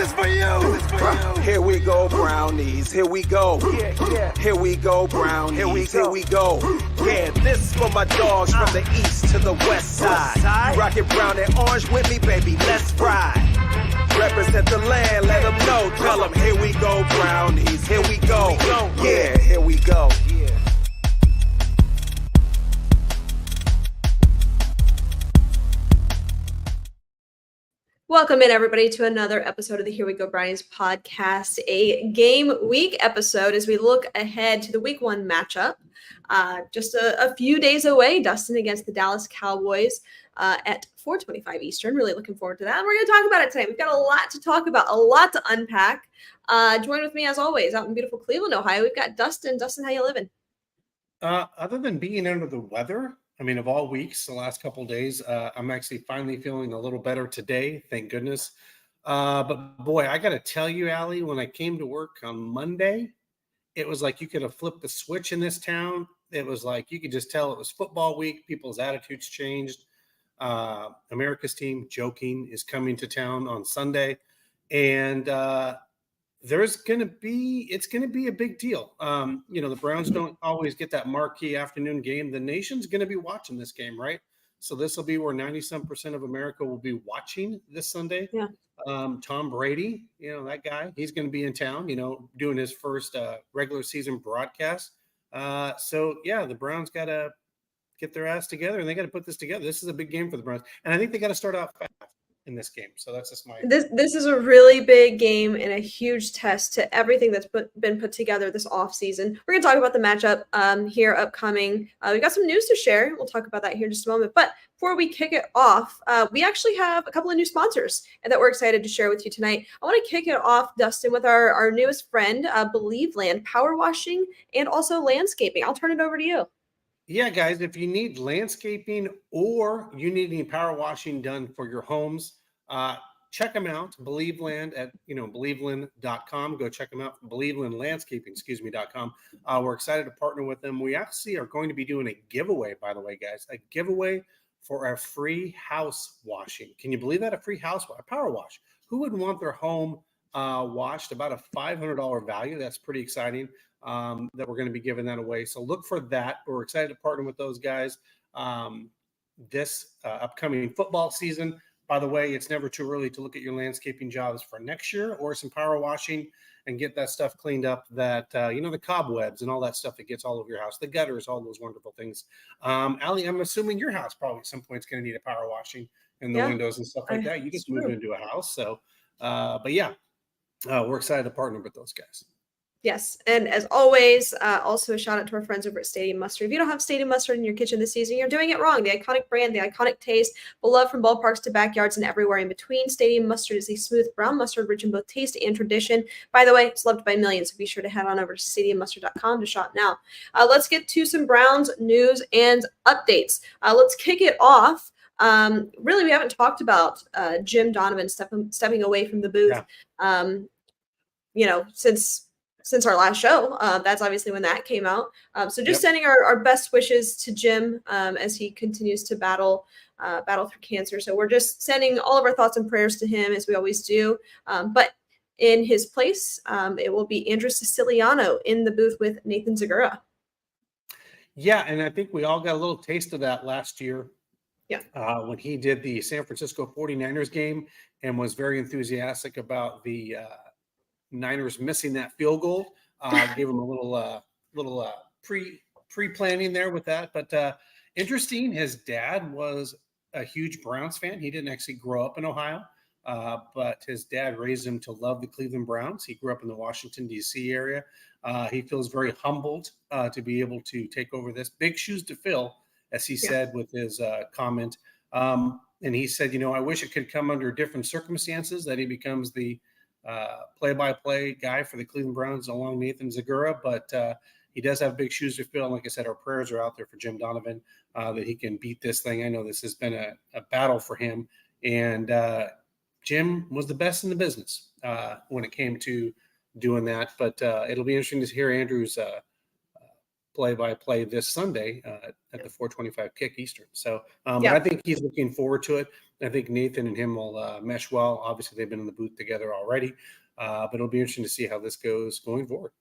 is for you. Here we go, Brownies. Here we go. Here we go, Brownies. Here we go. Yeah, this for my dogs from the east to the west side. You rockin' brown and orange with me, baby. Let's ride. Represent the land, let them know. Tell them, here we go, Brownies. Here we go. Yeah, here we go. Welcome in, everybody, to another episode of the Here We Go Brownies podcast, a game week episode as we look ahead to the week one matchup. Just a few days away, Dustin against the Dallas Cowboys at 4:25 Eastern. Really looking forward to that. And we're going to talk about it today. We've got a lot to talk about, a lot to unpack. Join with me, as always, out in beautiful Cleveland, Ohio. We've got Dustin. Dustin, how you living? Other than being under the weather, I mean, of all weeks, the last couple of days, I'm actually finally feeling a little better today. Thank goodness. But boy, I got to tell you, Allie, when I came to work on Monday, it was like you could have flipped the switch in this town. It was like you could just tell it was football week. People's attitudes changed. America's team, joking, is coming to town on Sunday. And it's going to be a big deal. The Browns don't always get that marquee afternoon game. The nation's going to be watching this game, right? So this will be where 97% of America will be watching this Sunday. Yeah. Tom Brady, that guy, he's going to be in town, doing his first regular season broadcast. The Browns got to get their ass together and they got to put this together. This is a big game for the Browns. And I think they got to start out fast in this game. So that's just my this is a really big game and a huge test to everything that's been put together this offseason. We're going to talk about the matchup here upcoming. We've got some news to share. We'll talk about that here in just a moment. But before we kick it off, we actually have a couple of new sponsors that we're excited to share with you tonight. I want to kick it off, Dustin, with our newest friend, Believe Land, power washing and also landscaping. I'll turn it over to you. Yeah, guys, if you need landscaping or you need any power washing done for your homes, check them out. Believeland at, believeland.com. Go check them out. Believelandlandscaping.com. We're excited to partner with them. We actually are going to be doing a giveaway, by the way, guys, a giveaway for a free house washing. Can you believe that? A free power wash. Who would want their home washed? About a $500 value. That's pretty exciting. That we're going to be giving that away. So look for that. We're excited to partner with those guys this upcoming football season. By the way, it's never too early to look at your landscaping jobs for next year or some power washing and get that stuff cleaned up, that, the cobwebs and all that stuff that gets all over your house, the gutters, all those wonderful things. Allie, I'm assuming your house probably at some point is going to need a power washing and the windows and stuff like that. You just moved into a house. So, we're excited to partner with those guys. Yes, and as always, also a shout out to our friends over at Stadium Mustard. If you don't have Stadium Mustard in your kitchen this season, you're doing it wrong. The iconic brand, the iconic taste, beloved from ballparks to backyards and everywhere in between. Stadium Mustard is a smooth brown mustard rich in both taste and tradition. By the way, it's loved by millions, so be sure to head on over to stadiummustard.com to shop now. Let's get to some Browns news and updates. Let's kick it off. Really, we haven't talked about Jim Donovan stepping away from the booth, since our last show. That's obviously when that came out. So just sending our best wishes to Jim as he continues to battle through cancer. So we're just sending all of our thoughts and prayers to him, as we always do. But in his place, it will be Andrew Siciliano in the booth with Nathan Zagura. Yeah, and I think we all got a little taste of that last year. Yeah. When he did the San Francisco 49ers game and was very enthusiastic about the Niners missing that field goal. Gave him a little pre-planning there with that. But interesting, his dad was a huge Browns fan. He didn't actually grow up in Ohio, but his dad raised him to love the Cleveland Browns. He grew up in the Washington, D.C. area. He feels very humbled to be able to take over this. Big shoes to fill, as he said with his comment. And he said, I wish it could come under different circumstances, that he becomes the play-by-play guy for the Cleveland Browns along Nathan Zagura, but he does have big shoes to fill. And like I said, our prayers are out there for Jim Donovan, that he can beat this thing. I know this has been a battle for him, and Jim was the best in the business when it came to doing that. But it'll be interesting to hear Andrew's play-by-play this Sunday at the 4:25 kick Eastern. So but I think he's looking forward to it. I think Nathan and him will mesh well. Obviously, they've been in the booth together already, but it'll be interesting to see how this goes going forward.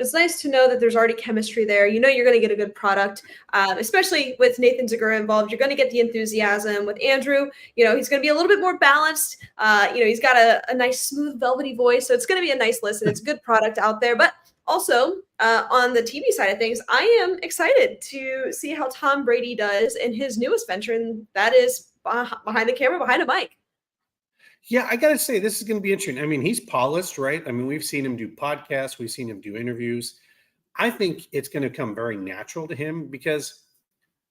It's nice to know that there's already chemistry there. You know you're going to get a good product, especially with Nathan Zagura involved. You're going to get the enthusiasm. With Andrew, he's going to be a little bit more balanced. He's got a nice, smooth, velvety voice, so it's going to be a nice listen. It's a good product out there. But also, on the TV side of things, I am excited to see how Tom Brady does in his newest venture, and that is behind the camera, behind a mic. Yeah, I got to say, this is going to be interesting. I mean, he's polished, right? I mean, we've seen him do podcasts. We've seen him do interviews. I think it's going to come very natural to him because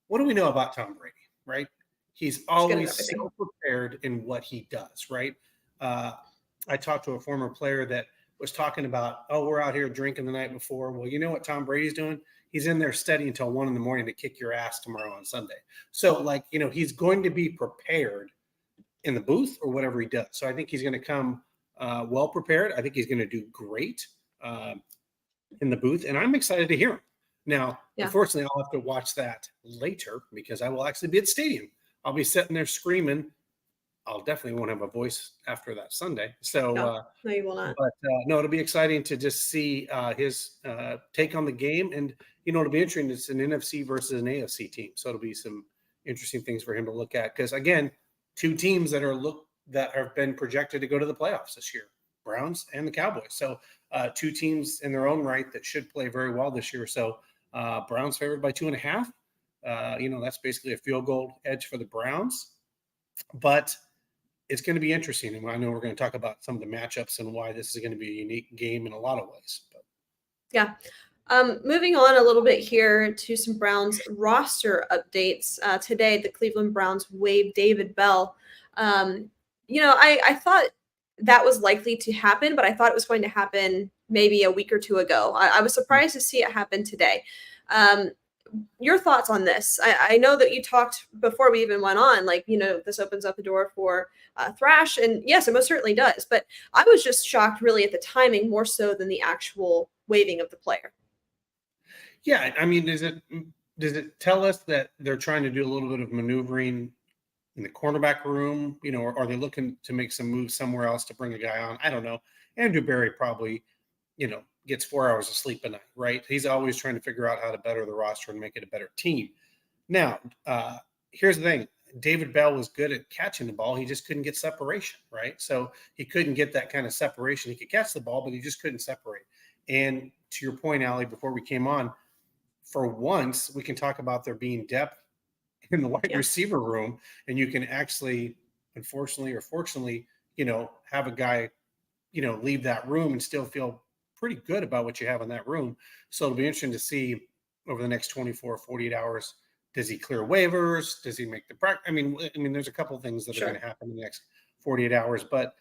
what do we know about Tom Brady, right? He's always so prepared in what he does, right? I talked to a former player that was talking about, we're out here drinking the night before. Well, you know what Tom Brady's doing? He's in there studying until 1 a.m. to kick your ass tomorrow on Sunday. So, he's going to be prepared in the booth or whatever he does. So I think he's going to come well prepared. I think he's going to do great in the booth, and I'm excited to hear him. Now, Unfortunately, I'll have to watch that later because I will actually be at the stadium. I'll be sitting there screaming. I'll definitely won't have a voice after that Sunday. So no, you will not. But no, it'll be exciting to just see his take on the game, and it'll be interesting. It's an NFC versus an AFC team, so it'll be some interesting things for him to look at. Because again, two teams that have been projected to go to the playoffs this year, Browns and the Cowboys. So two teams in their own right that should play very well this year. So Browns favored by 2.5. That's basically a field goal edge for the Browns, but it's going to be interesting. And I know we're going to talk about some of the matchups and why this is going to be a unique game in a lot of ways. But. Yeah. Moving on a little bit here to some Browns roster updates. Today, the Cleveland Browns waived David Bell. I thought that was likely to happen, but I thought it was going to happen maybe a week or two ago. I was surprised to see it happen today. Your thoughts on this? I know that you talked before we even went on, this opens up the door for thrash, and yes, it most certainly does. But I was just shocked really at the timing more so than the actual waiving of the player. Yeah, I mean, does it tell us that they're trying to do a little bit of maneuvering in the cornerback room, or are they looking to make some moves somewhere else to bring a guy on? I don't know. Andrew Berry probably, gets 4 hours of sleep a night, right? He's always trying to figure out how to better the roster and make it a better team. Now, here's the thing. David Bell was good at catching the ball. He just couldn't get separation, right? So he couldn't get that kind of separation. He could catch the ball, but he just couldn't separate. And to your point, Allie, before we came on, for once, we can talk about there being depth in the wide receiver room, and you can actually, unfortunately or fortunately, have a guy, leave that room and still feel pretty good about what you have in that room. So it'll be interesting to see over the next 24, 48 hours, does he clear waivers? Does he make the practice? I mean, there's a couple of things that are going to happen in the next 48 hours, but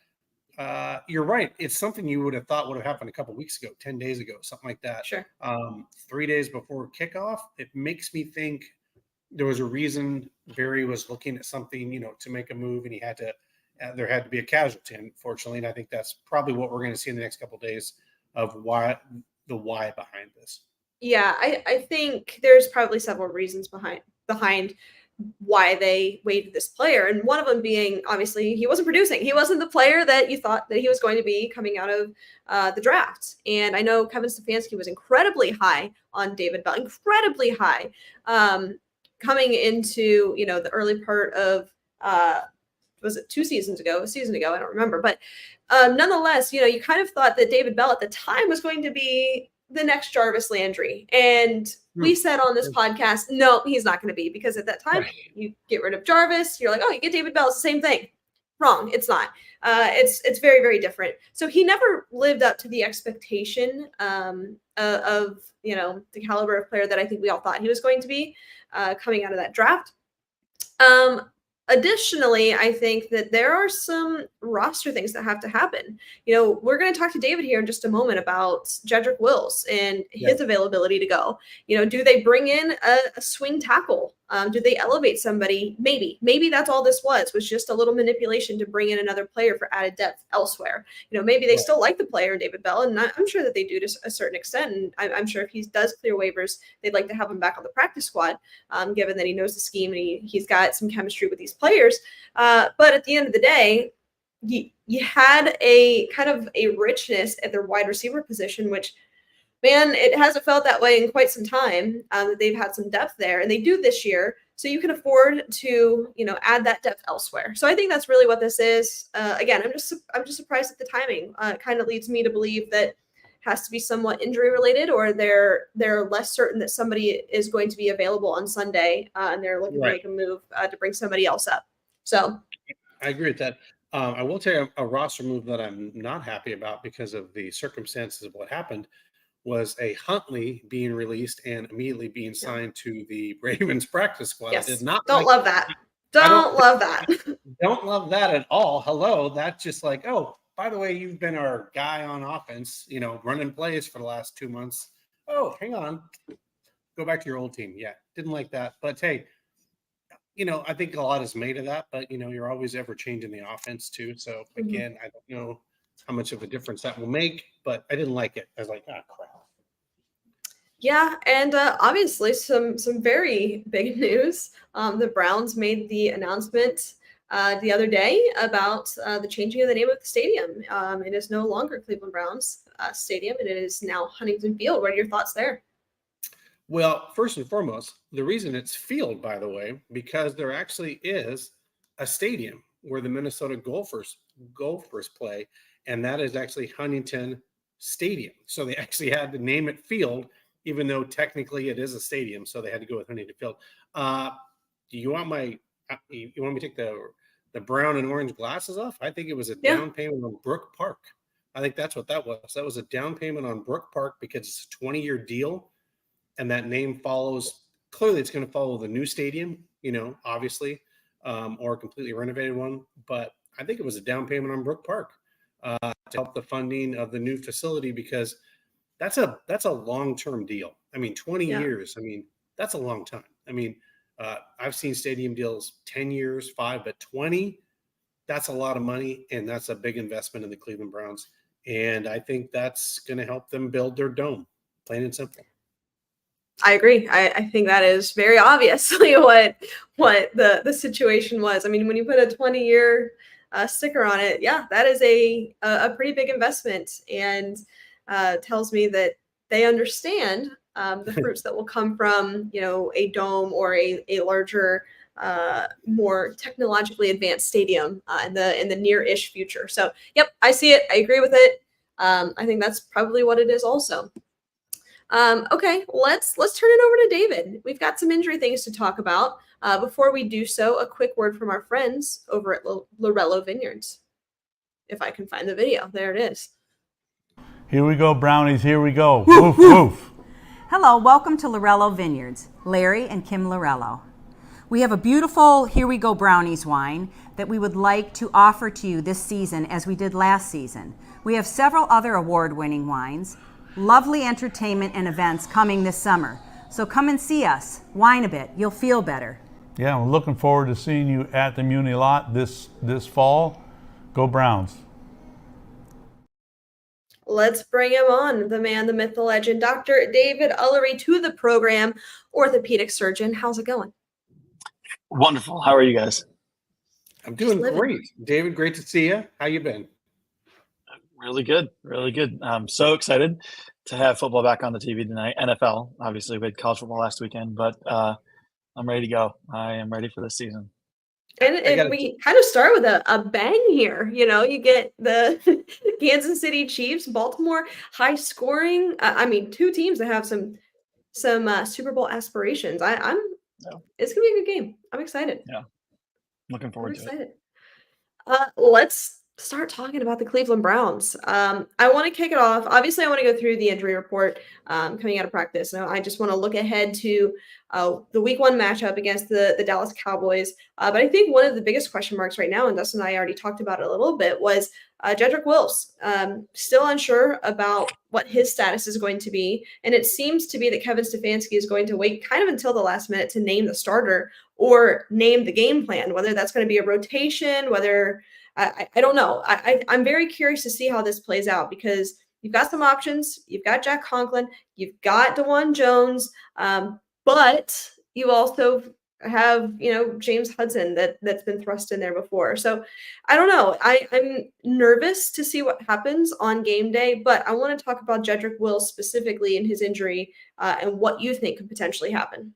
you're right. It's something you would have thought would have happened a couple of weeks ago, 10 days ago, something like that. Sure. 3 days before kickoff, it makes me think there was a reason Barry was looking at something, to make a move, and there had to be a casualty, unfortunately. And I think that's probably what we're going to see in the next couple of days of why behind this. Yeah, I think there's probably several reasons behind why they waived this player. And one of them being, obviously, he wasn't producing. He wasn't the player that you thought that he was going to be coming out of the draft. And I know Kevin Stefanski was incredibly high on David Bell, incredibly high, coming into, the early part of, was it a season ago? I don't remember. But nonetheless, you kind of thought that David Bell at the time was going to be the next Jarvis Landry. And we said on this podcast, no, he's not going to be, because at that time you get rid of Jarvis. You're like, oh, you get David Bell. It's the same thing. Wrong. It's not. It's very, very different. So he never lived up to the expectation of the caliber of player that I think we all thought he was going to be coming out of that draft. Additionally, I think that there are some roster things that have to happen. We're going to talk to David here in just a moment about Jedrick Wills and his availability to go. Do they bring in a swing tackle? Do they elevate somebody? Maybe that's all this was just a little manipulation to bring in another player for added depth elsewhere. Maybe they still like the player, David Bell, and I'm sure that they do to a certain extent. And I'm sure if he does clear waivers, they'd like to have him back on the practice squad, given that he knows the scheme and he's got some chemistry with these players. But at the end of the day, you had a kind of a richness at their wide receiver position, which, man, it hasn't felt that way in quite some time, that they've had some depth there, and they do this year. So you can afford to, add that depth elsewhere. So I think that's really what this is. Again, I'm just surprised at the timing. It kind of leads me to believe that has to be somewhat injury related, or they're less certain that somebody is going to be available on Sunday, and they're looking to make a move to bring somebody else up. So I agree with that. I will tell you a roster move that I'm not happy about because of the circumstances of what happened was a Huntley being released and immediately being signed to the Ravens practice squad. Yes. I did not love that. Don't love that. Don't love that at all. Hello. That's just like, oh, by the way, you've been our guy on offense, running plays for the last 2 months. Oh, hang on. Go back to your old team. Yeah. Didn't like that. But hey, I think a lot is made of that, but you're always ever changing the offense too. So again, I don't know how much of a difference that will make, but I didn't like it. I was like, ah, crap. Yeah, and obviously some very big news. The Browns made the announcement the other day about the changing of the name of the stadium. It is no longer Cleveland Browns Stadium. It is now Huntington Field. What are your thoughts there? Well, first and foremost, the reason it's field, by the way, because there actually is a stadium where the Minnesota Gophers play, and that is actually Huntington Stadium. So they actually had to name it field, even though technically it is a stadium. So they had to go with Huntington Field. Do you want me to take the brown and orange glasses off? I think it was a down payment on Brook Park. I think that's what that was. That was a down payment on Brook Park because it's a 20-year deal. And that name follows, clearly it's going to follow the new stadium, obviously, or a completely renovated one. But I think it was a down payment on Brook Park to help the funding of the new facility, because that's a long-term deal. I mean, 20 years. I mean, that's a long time. I mean, I've seen stadium deals 10 years, 5, but 20, that's a lot of money. And that's a big investment in the Cleveland Browns. And I think that's going to help them build their dome, plain and simple. I agree. I think that is very obviously what the situation was. I mean, when you put a 20-year sticker on it, that is a pretty big investment, and tells me that they understand the fruits that will come from a dome or a larger, more technologically advanced stadium in the near-ish future. So, yep, I see it. I agree with it. I think that's probably what it is also. Okay, let's turn it over to David. We've got some injury things to talk about. Before we do so, a quick word from our friends over at Lorello Vineyards. If I can find the video, there it is. Here we go, Brownies. Here we go. Woof, woof. Hello, welcome to Lorello Vineyards. Larry and Kim Lorello. We have a beautiful Here We Go Brownies wine that we would like to offer to you this season as we did last season. We have several other award-winning wines. Lovely entertainment and events coming this summer. So come and see us. Wine a bit. You'll feel better. Yeah, we're looking forward to seeing you at the Muni lot this fall. Go Browns. Let's bring him on, the man, the myth, the legend, Dr. David Ullery, to the program, orthopedic surgeon. How's it going? Wonderful. How are you guys? I'm doing great. David, great to see you. How you been? Really good. Really good. I'm so excited to have football back on the TV tonight. NFL, obviously, we had college football last weekend, but I'm ready to go. I am ready for this season. And we kind of start with a bang here. You get the Kansas City Chiefs, Baltimore, high scoring. I mean, two teams that have some Super Bowl aspirations. It's gonna be a good game. I'm excited. Yeah, looking forward to it. Let's start talking about the Cleveland Browns. I want to kick it off. Obviously, I want to go through the injury report coming out of practice. Now, I just want to look ahead to the week 1 matchup against the Dallas Cowboys. But I think one of the biggest question marks right now, and Dustin and I already talked about it a little bit, was Jedrick Wills. Still unsure about what his status is going to be. And it seems to be that Kevin Stefanski is going to wait kind of until the last minute to name the starter or name the game plan, whether that's going to be a rotation, whether I don't know. I'm very curious to see how this plays out, because you've got some options. You've got Jack Conklin. You've got DeJuan Jones. But you also have, James Hudson that's been thrust in there before. So I don't know. I'm nervous to see what happens on game day, but I want to talk about Jedrick Wills specifically and his injury and what you think could potentially happen.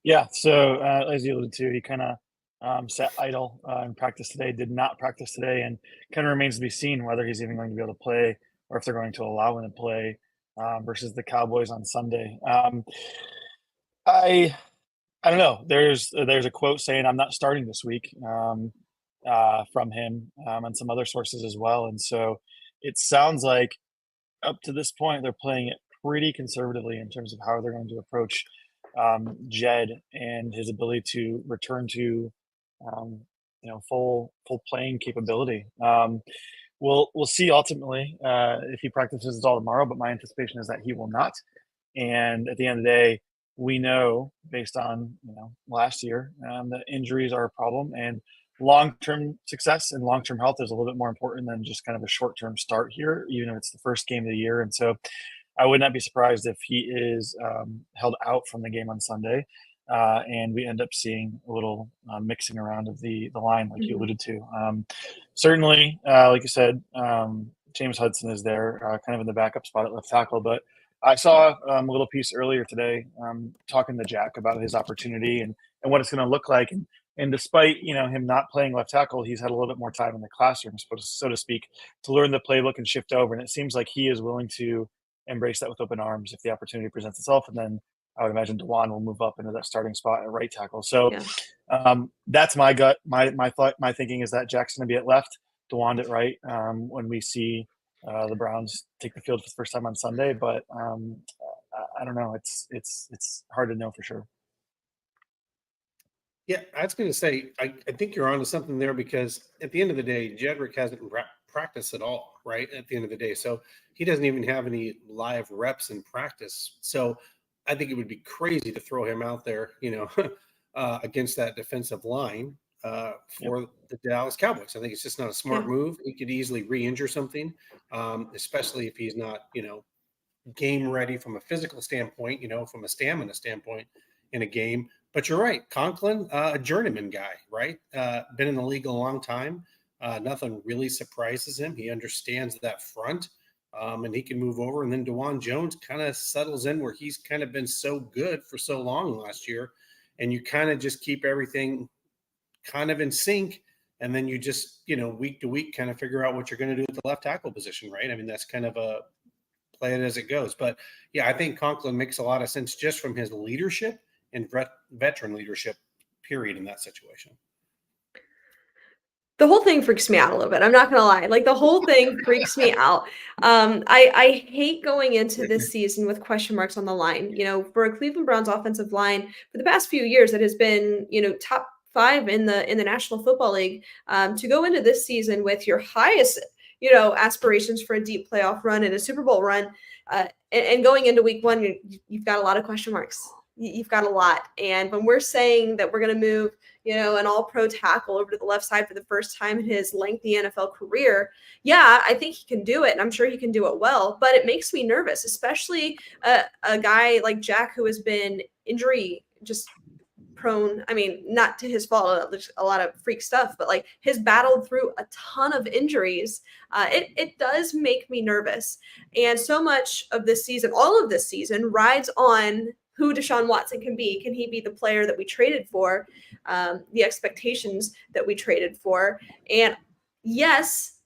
Yeah. So as you alluded to, he kind of sat idle in practice today. Did not practice today, and kind of remains to be seen whether he's even going to be able to play or if they're going to allow him to play versus the Cowboys on Sunday. I don't know. There's a quote saying I'm not starting this week from him and some other sources as well, and so it sounds like up to this point they're playing it pretty conservatively in terms of how they're going to approach Jed and his ability to return to um, full playing capability. We'll see ultimately if he practices all tomorrow, but my anticipation is that he will not. And at the end of the day, we know based on last year that injuries are a problem, and long-term success and long-term health is a little bit more important than just kind of a short-term start here, even if it's the first game of the year. And so I would not be surprised if he is held out from the game on Sunday, and we end up seeing a little mixing around of the line, like you alluded to. Certainly, like you said, James Hudson is there, kind of in the backup spot at left tackle. But I saw a little piece earlier today talking to Jack about his opportunity and what it's going to look like. And despite him not playing left tackle, he's had a little bit more time in the classroom, so to speak, to learn the playbook and shift over. And it seems like he is willing to embrace that with open arms if the opportunity presents itself. And then I would imagine Dewan will move up into that starting spot at right tackle. So that's my gut. My thought, my thinking is that Jack's going to be at left, Dewan at right when we see the Browns take the field for the first time on Sunday. But I don't know. It's hard to know for sure. Yeah, I was going to say, I think you're onto something there because at the end of the day, Jedrick hasn't practiced at all, right? At the end of the day. So he doesn't even have any live reps in practice. So I think it would be crazy to throw him out there, against that defensive line for the Dallas Cowboys. I think it's just not a smart move. He could easily re-injure something, especially if he's not, game ready from a physical standpoint, from a stamina standpoint in a game. But you're right. Conklin, a journeyman guy, right? Been in the league a long time. Nothing really surprises him. He understands that front, and he can move over. And then DeJuan Jones kind of settles in where he's kind of been so good for so long last year. And you kind of just keep everything kind of in sync. And then you just, week to week kind of figure out what you're going to do at the left tackle position, right? I mean, that's kind of a play it as it goes. But, yeah, I think Conklin makes a lot of sense just from his leadership and veteran leadership, period, in that situation. The whole thing freaks me out a little bit. I'm not gonna lie. Like the whole thing freaks me out. I hate going into this season with question marks on the line. For a Cleveland Browns offensive line for the past few years, it has been top 5 in the National Football League. To go into this season with your highest aspirations for a deep playoff run and a Super Bowl run, and going into week 1, you've got a lot of question marks. You've got a lot. And when we're saying that we're going to move, an all-pro tackle over to the left side for the first time in his lengthy NFL career, yeah, I think he can do it, and I'm sure he can do it well. But it makes me nervous, especially a guy like Jack who has been injury just prone. I mean, not to his fault, there's a lot of freak stuff, but like has battled through a ton of injuries. It does make me nervous. And so much of this season, all of this season, rides on who Deshaun Watson can be. Can he be the player that we traded for, the expectations that we traded for? And yes,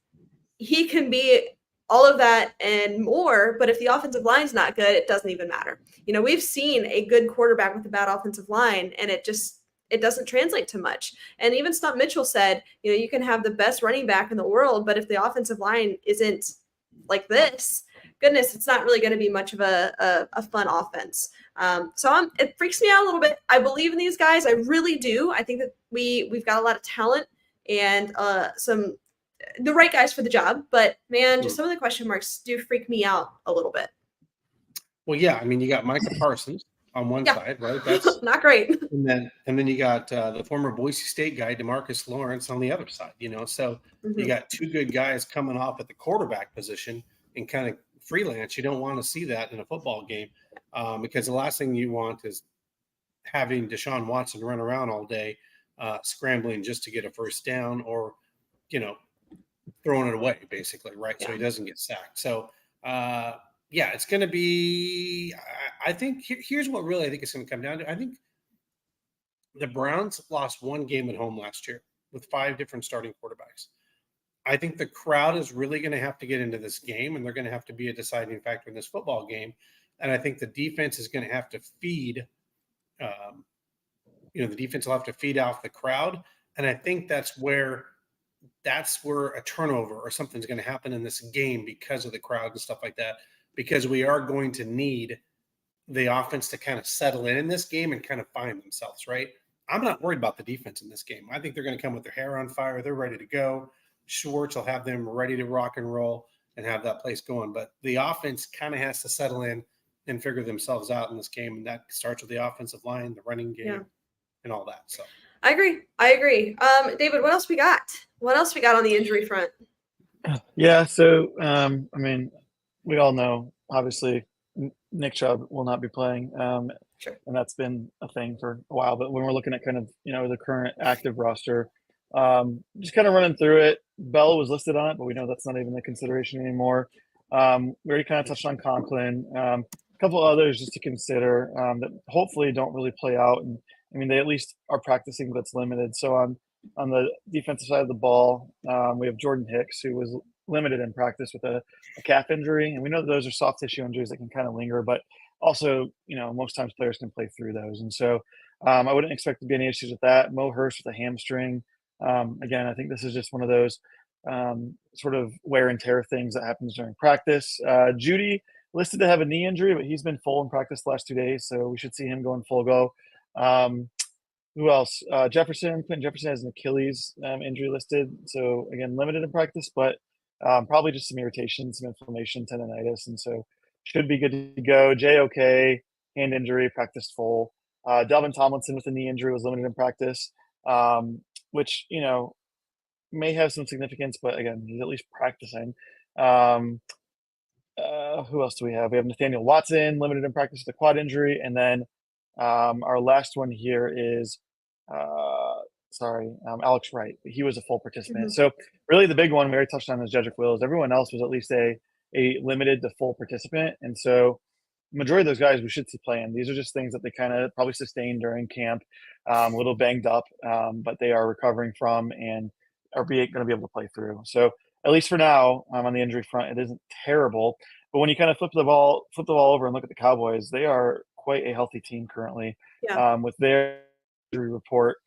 he can be all of that and more, but if the offensive line's not good, it doesn't even matter. We've seen a good quarterback with a bad offensive line, and it doesn't translate to much. And even Stump Mitchell said, you can have the best running back in the world, but if the offensive line isn't like this, goodness, it's not really going to be much of a fun offense. So it freaks me out a little bit. I believe in these guys. I really do. I think that we've got a lot of talent and the right guys for the job. But, man, just some of the question marks do freak me out a little bit. Well, yeah. I mean, you got Micah Parsons on one side, right? That's not great. And then you got the former Boise State guy, DeMarcus Lawrence, on the other side, So you got 2 good guys coming off at the quarterback position and kind of freelance. You don't want to see that in a football game because the last thing you want is having Deshaun Watson run around all day, scrambling just to get a first down or, throwing it away basically, right? So he doesn't get sacked. So, it's going to be, I think here's what really I think it's going to come down to. I think the Browns lost one game at home last year with 5 different starting quarterbacks. I think the crowd is really going to have to get into this game, and they're going to have to be a deciding factor in this football game. And I think the defense is going to have to feed, the defense will have to feed off the crowd. And I think that's where a turnover or something's going to happen in this game because of the crowd and stuff like that, because we are going to need the offense to kind of settle in this game and kind of find themselves, right? I'm not worried about the defense in this game. I think they're going to come with their hair on fire. They're ready to go. Schwartz will have them ready to rock and roll and have that place going. But the offense kind of has to settle in and figure themselves out in this game. And that starts with the offensive line, the running game, and all that. So I agree. David, what else we got? What else we got on the injury front? Yeah. So, we all know, obviously, Nick Chubb will not be playing. Sure. And that's been a thing for a while. But when we're looking at kind of, the current active roster, just kind of running through it. Bell was listed on it, but we know that's not even a consideration anymore. We already kind of touched on Conklin. A couple others just to consider that hopefully don't really play out. And they at least are practicing, but it's limited. So on the defensive side of the ball, we have Jordan Hicks, who was limited in practice with a calf injury. And we know that those are soft tissue injuries that can kind of linger, but also, most times players can play through those. And so I wouldn't expect to be any issues with that. Mo Hurst with a hamstring. Again, I think this is just one of those sort of wear and tear things that happens during practice. Judy listed to have a knee injury, but he's been full in practice the last 2 days, so we should see him going full go. Who else? Quentin Jefferson has an Achilles injury listed, so again, limited in practice, but probably just some irritation, some inflammation, tendonitis, and so should be good to go. JOK, hand injury, practiced full. Delvin Tomlinson with a knee injury was limited in practice, which, may have some significance, but again, he's at least practicing. Who else do we have? We have Nathaniel Watson, limited in practice with a quad injury. And then our last one here is, Alex Wright. He was a full participant. Mm-hmm. So really the big one we already touched on is Jedrick Wills. Everyone else was at least a limited to full participant. And so majority of those guys we should see playing. These are just things that they kind of probably sustained during camp, a little banged up, but they are recovering from and are going to be able to play through. So at least for now, on the injury front, it isn't terrible. But when you kind of flip the ball over and look at the Cowboys, they are quite a healthy team currently. With their injury report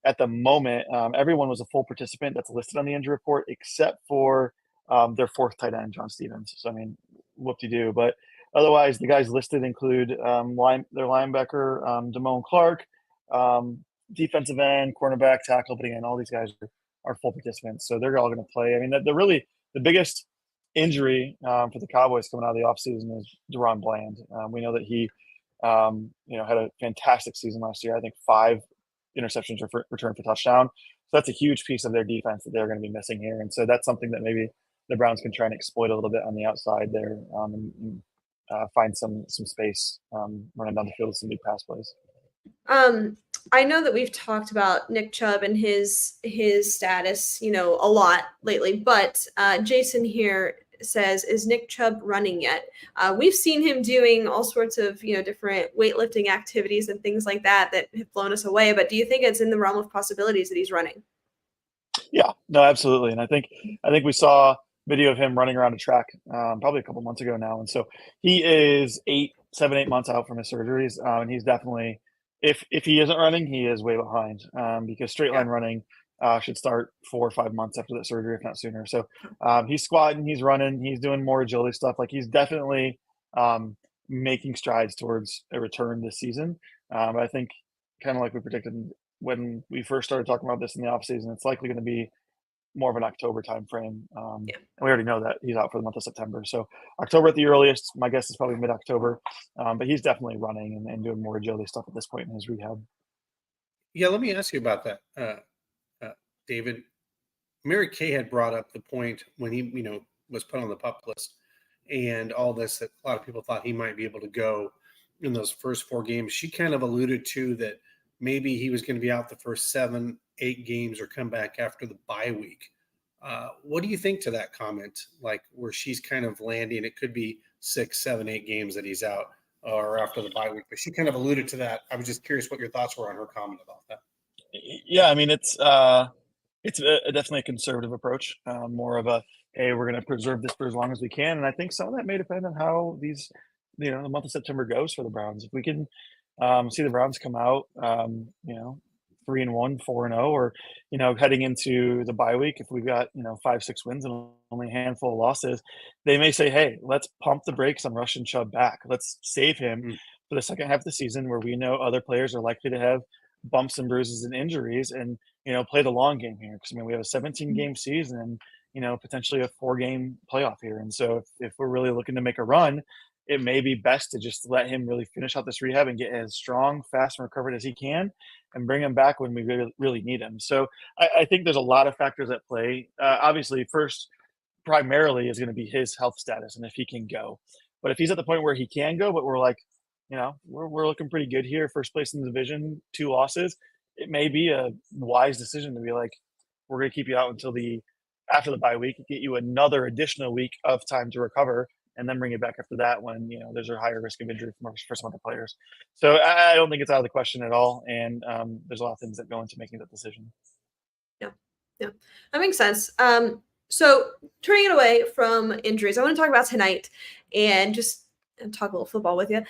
at the moment, everyone was a full participant that's listed on the injury report except for their 4th tight end, John Stevens. So whoop-de-doo. But otherwise, the guys listed include their linebacker, Damone Clark, defensive end, cornerback, tackle. But again, all these guys are full participants, so they're all going to play. The biggest injury for the Cowboys coming out of the offseason is Deron Bland. We know that he, had a fantastic season last year. I think 5 interceptions returned for touchdown. So that's a huge piece of their defense that they're going to be missing here. And so that's something that maybe the Browns can try and exploit a little bit on the outside there and find some space running down the field with some big pass plays. I know that we've talked about Nick Chubb and his status, a lot lately, but Jason here says, is Nick Chubb running yet? We've seen him doing all sorts of, different weightlifting activities and things like that have blown us away. But do you think it's in the realm of possibilities that he's running? Yeah, no, absolutely. And I think we saw video of him running around a track probably a couple months ago now. And so he is 7-8 months out from his surgeries. And he's definitely, if he isn't running, he is way behind because straight line running should start 4 or 5 months after the surgery, if not sooner. So he's squatting, he's running, he's doing more agility stuff. Like he's definitely making strides towards a return this season. I think kind of like we predicted when we first started talking about this in the offseason, it's likely going to be more of an October timeframe. And we already know that he's out for the month of September. So October at the earliest, my guess is probably mid-October. But he's definitely running and doing more agility stuff at this point in his rehab. Yeah, let me ask you about that, David. Mary Kay had brought up the point when he, was put on the PUP list and all this, that a lot of people thought he might be able to go, in those first 4 games, she kind of alluded to that maybe he was going to be out the first 7, 8 games or come back after the bye week. What do you think to that comment? Like where she's kind of landing, it could be 6, 7, 8 games that he's out or after the bye week, but she kind of alluded to that. I was just curious what your thoughts were on her comment about that. Yeah, I mean, it's definitely a conservative approach, more of a, hey, we're going to preserve this for as long as we can. And I think some of that may depend on how these, the month of September goes for the Browns. If we can see the Browns come out, 3-1, 4-0, or, heading into the bye week, if we've got, 5, 6 wins and only a handful of losses, they may say, hey, let's pump the brakes on Russian Chubb back. Let's save him for the second half of the season where we know other players are likely to have bumps and bruises and injuries, and play the long game here, because we have a 17 game season and potentially a 4-game playoff here. And so if we're really looking to make a run, it may be best to just let him really finish out this rehab and get as strong, fast, and recovered as he can, and bring him back when we really, really need him. So I think there's a lot of factors at play. Obviously, first, primarily is going to be his health status and if he can go. But if he's at the point where he can go, but we're like, we're looking pretty good here, first place in the division, 2 losses, it may be a wise decision to be like, we're going to keep you out until after the bye week, get you another additional week of time to recover, and then bring it back after that when there's a higher risk of injury for some other players. So I don't think it's out of the question at all, and there's a lot of things that go into making that decision. Yeah, that makes sense. So turning it away from injuries, I want to talk about tonight and just talk a little football with you.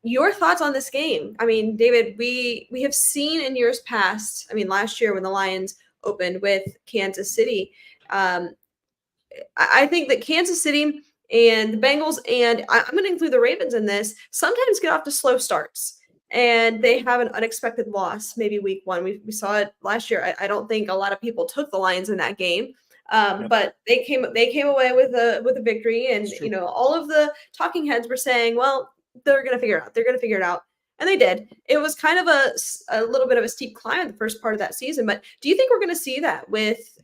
Your thoughts on this game? I mean, David, we have seen in years past. I mean, last year when the Lions opened with Kansas City, I think that Kansas City and the Bengals, and I'm going to include the Ravens in this, sometimes get off to slow starts and they have an unexpected loss, maybe week 1. We saw it last year. I don't think a lot of people took the Lions in that game. But they came away with a victory, and all of the talking heads were saying, well, they're going to figure it out. And they did. It was kind of a little bit of a steep climb in the first part of that season, but do you think we're going to see that with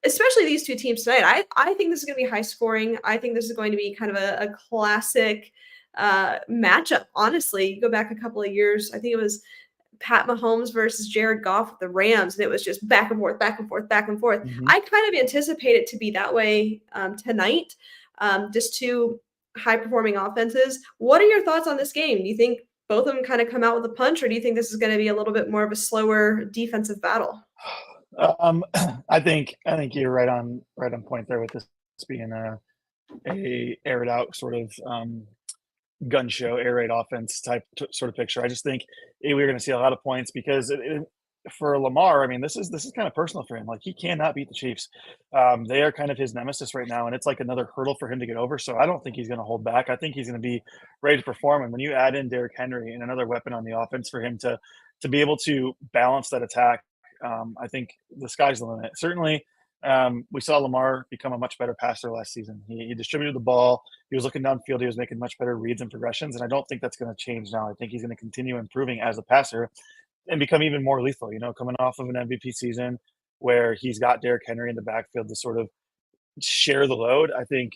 especially these 2 teams tonight? I think this is going to be high scoring. I think this is going to be kind of a classic matchup. Honestly, you go back a couple of years, I think it was Pat Mahomes versus Jared Goff with the Rams, and it was just back and forth, back and forth, back and forth. Mm-hmm. I kind of anticipate it to be that way tonight. Just 2 high-performing offenses. What are your thoughts on this game? Do you think both of them kind of come out with a punch, or do you think this is going to be a little bit more of a slower defensive battle? I think you're right on point there with this being a aired out sort of gun show, air raid offense type sort of picture. I just think we're going to see a lot of points because for Lamar, I mean, this is kind of personal for him. Like, he cannot beat the Chiefs. They are kind of his nemesis right now, and it's like another hurdle for him to get over. So I don't think he's going to hold back. I think he's going to be ready to perform. And when you add in Derrick Henry and another weapon on the offense for him to be able to balance that attack, I think the sky's the limit. Certainly, we saw Lamar become a much better passer last season. He distributed the ball. He was looking downfield. He was making much better reads and progressions, and I don't think that's going to change now. I think he's going to continue improving as a passer and become even more lethal, coming off of an MVP season where he's got Derrick Henry in the backfield to sort of share the load. I think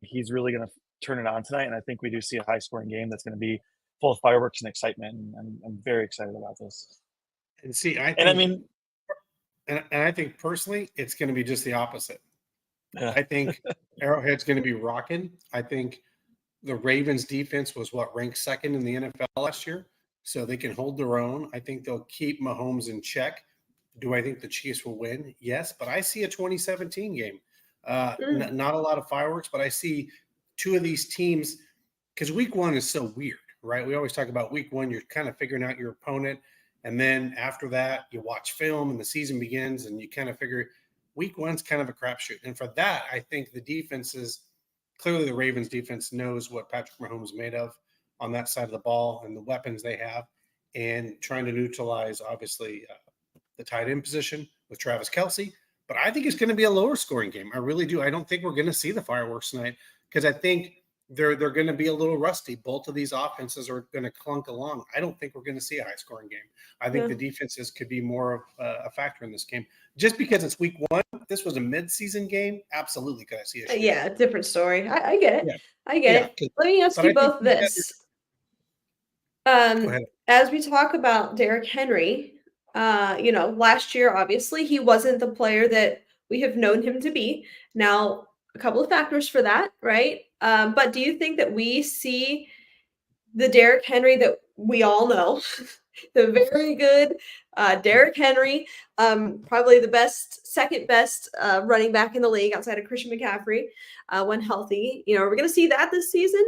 he's really going to turn it on tonight, and I think we do see a high-scoring game that's going to be full of fireworks and excitement, and I'm very excited about this. And see, I think personally, it's going to be just the opposite. Yeah. I think Arrowhead's going to be rocking. I think the Ravens defense was ranked 2nd in the NFL last year, so they can hold their own. I think they'll keep Mahomes in check. Do I think the Chiefs will win? Yes, but I see a 2017 game. Not a lot of fireworks, but I see 2 of these teams, because week 1 is so weird, right? We always talk about week 1, you're kind of figuring out your opponent. And then after that, you watch film and the season begins and you kind of figure week 1's kind of a crapshoot. And for that, I think the defenses, clearly the Ravens defense knows what Patrick Mahomes is made of on that side of the ball and the weapons they have, and trying to neutralize, obviously, the tight end position with Travis Kelce. But I think it's going to be a lower scoring game. I really do. I don't think we're going to see the fireworks tonight because I think they're going to be a little rusty. Both of these offenses are going to clunk along. I don't think we're going to see a high-scoring game. I think the defenses could be more of a factor in this game. Just because it's week 1, this was a mid-season game, absolutely could I see a shootout. Yeah, different story. I get it. Yeah. I get it. Let me ask you both this. ahead. As we talk about Derrick Henry, last year, obviously, he wasn't the player that we have known him to be. Now, a couple of factors for that, right? But do you think that we see the Derrick Henry that we all know, the very good Derrick Henry, probably the second best running back in the league outside of Christian McCaffrey when healthy? We're going to see that this season.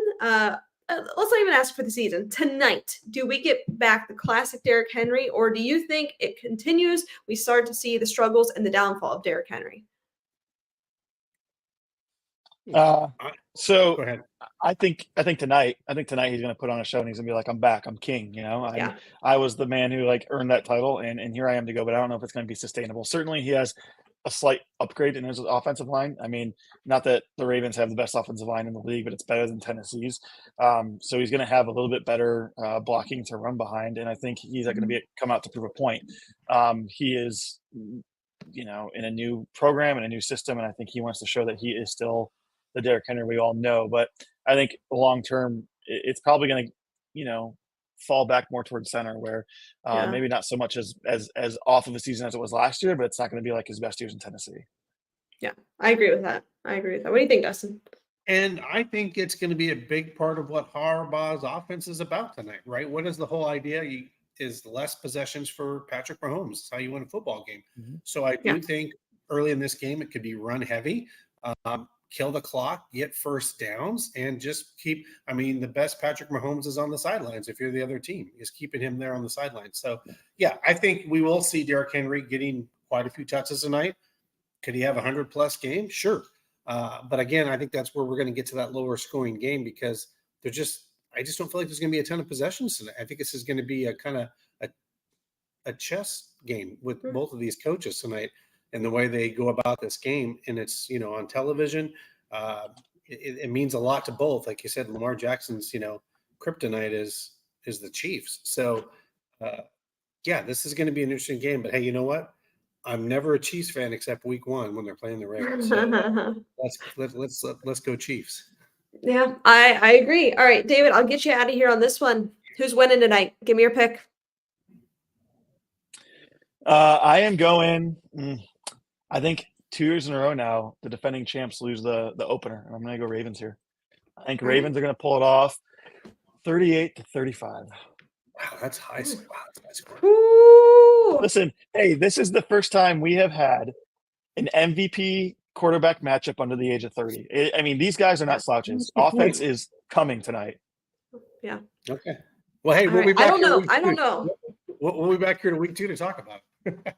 Let's not even ask for the season. Tonight, do we get back the classic Derrick Henry, or do you think it continues? We start to see the struggles and the downfall of Derrick Henry. So Go ahead. I think tonight he's going to put on a show and he's going to be like, I'm back, I'm king. I was the man who earned that title, and here I am to go, but I don't know if it's going to be sustainable. Certainly he has a slight upgrade in his offensive line. I mean, not that the Ravens have the best offensive line in the league, but it's better than Tennessee's. So he's going to have a little bit better blocking to run behind, and I think he's going to come out to prove a point. He is, in a new program and a new system, and I think he wants to show that he is still the Derrick Henry we all know. But I think long term, it's probably going to, fall back more towards center, where maybe not so much as off of a season as it was last year, but it's not going to be like his best years in Tennessee. Yeah, I agree with that. What do you think, Dustin? And I think it's going to be a big part of what Harbaugh's offense is about tonight, right? What is the whole idea? Is less possessions for Patrick Mahomes. That's how you win a football game. Mm-hmm. So I do think early in this game, it could be run heavy. Kill the clock, get first downs, and just keep – the best Patrick Mahomes is on the sidelines if you're the other team, is keeping him there on the sidelines. So, I think we will see Derrick Henry getting quite a few touches tonight. Could he have a 100-plus game? Sure. But, again, I think that's where we're going to get to that lower scoring game, because I just don't feel like there's going to be a ton of possessions tonight. I think this is going to be a kind of a chess game with both of these coaches tonight. And the way they go about this game, and it's, on television, it means a lot to both. Like you said, Lamar Jackson's, kryptonite is the Chiefs. So, this is going to be an interesting game. But hey, you know what? I'm never a Chiefs fan except week 1 when they're playing the Ravens. So let's go Chiefs. Yeah, I agree. All right, David, I'll get you out of here on this one. Who's winning tonight? Give me your pick. I am going. I think 2 years in a row now, the defending champs lose the opener, and I'm going to go Ravens here. I think Ravens are going to pull it off, 38-35. Wow, that's high. Wow, that's Listen, hey, this is the first time we have had an MVP quarterback matchup under the age of 30. These guys are not slouches. Offense is coming tonight. Yeah. Okay. Well, hey, we'll be back. I don't know. We'll be back here to week 2 to talk about it.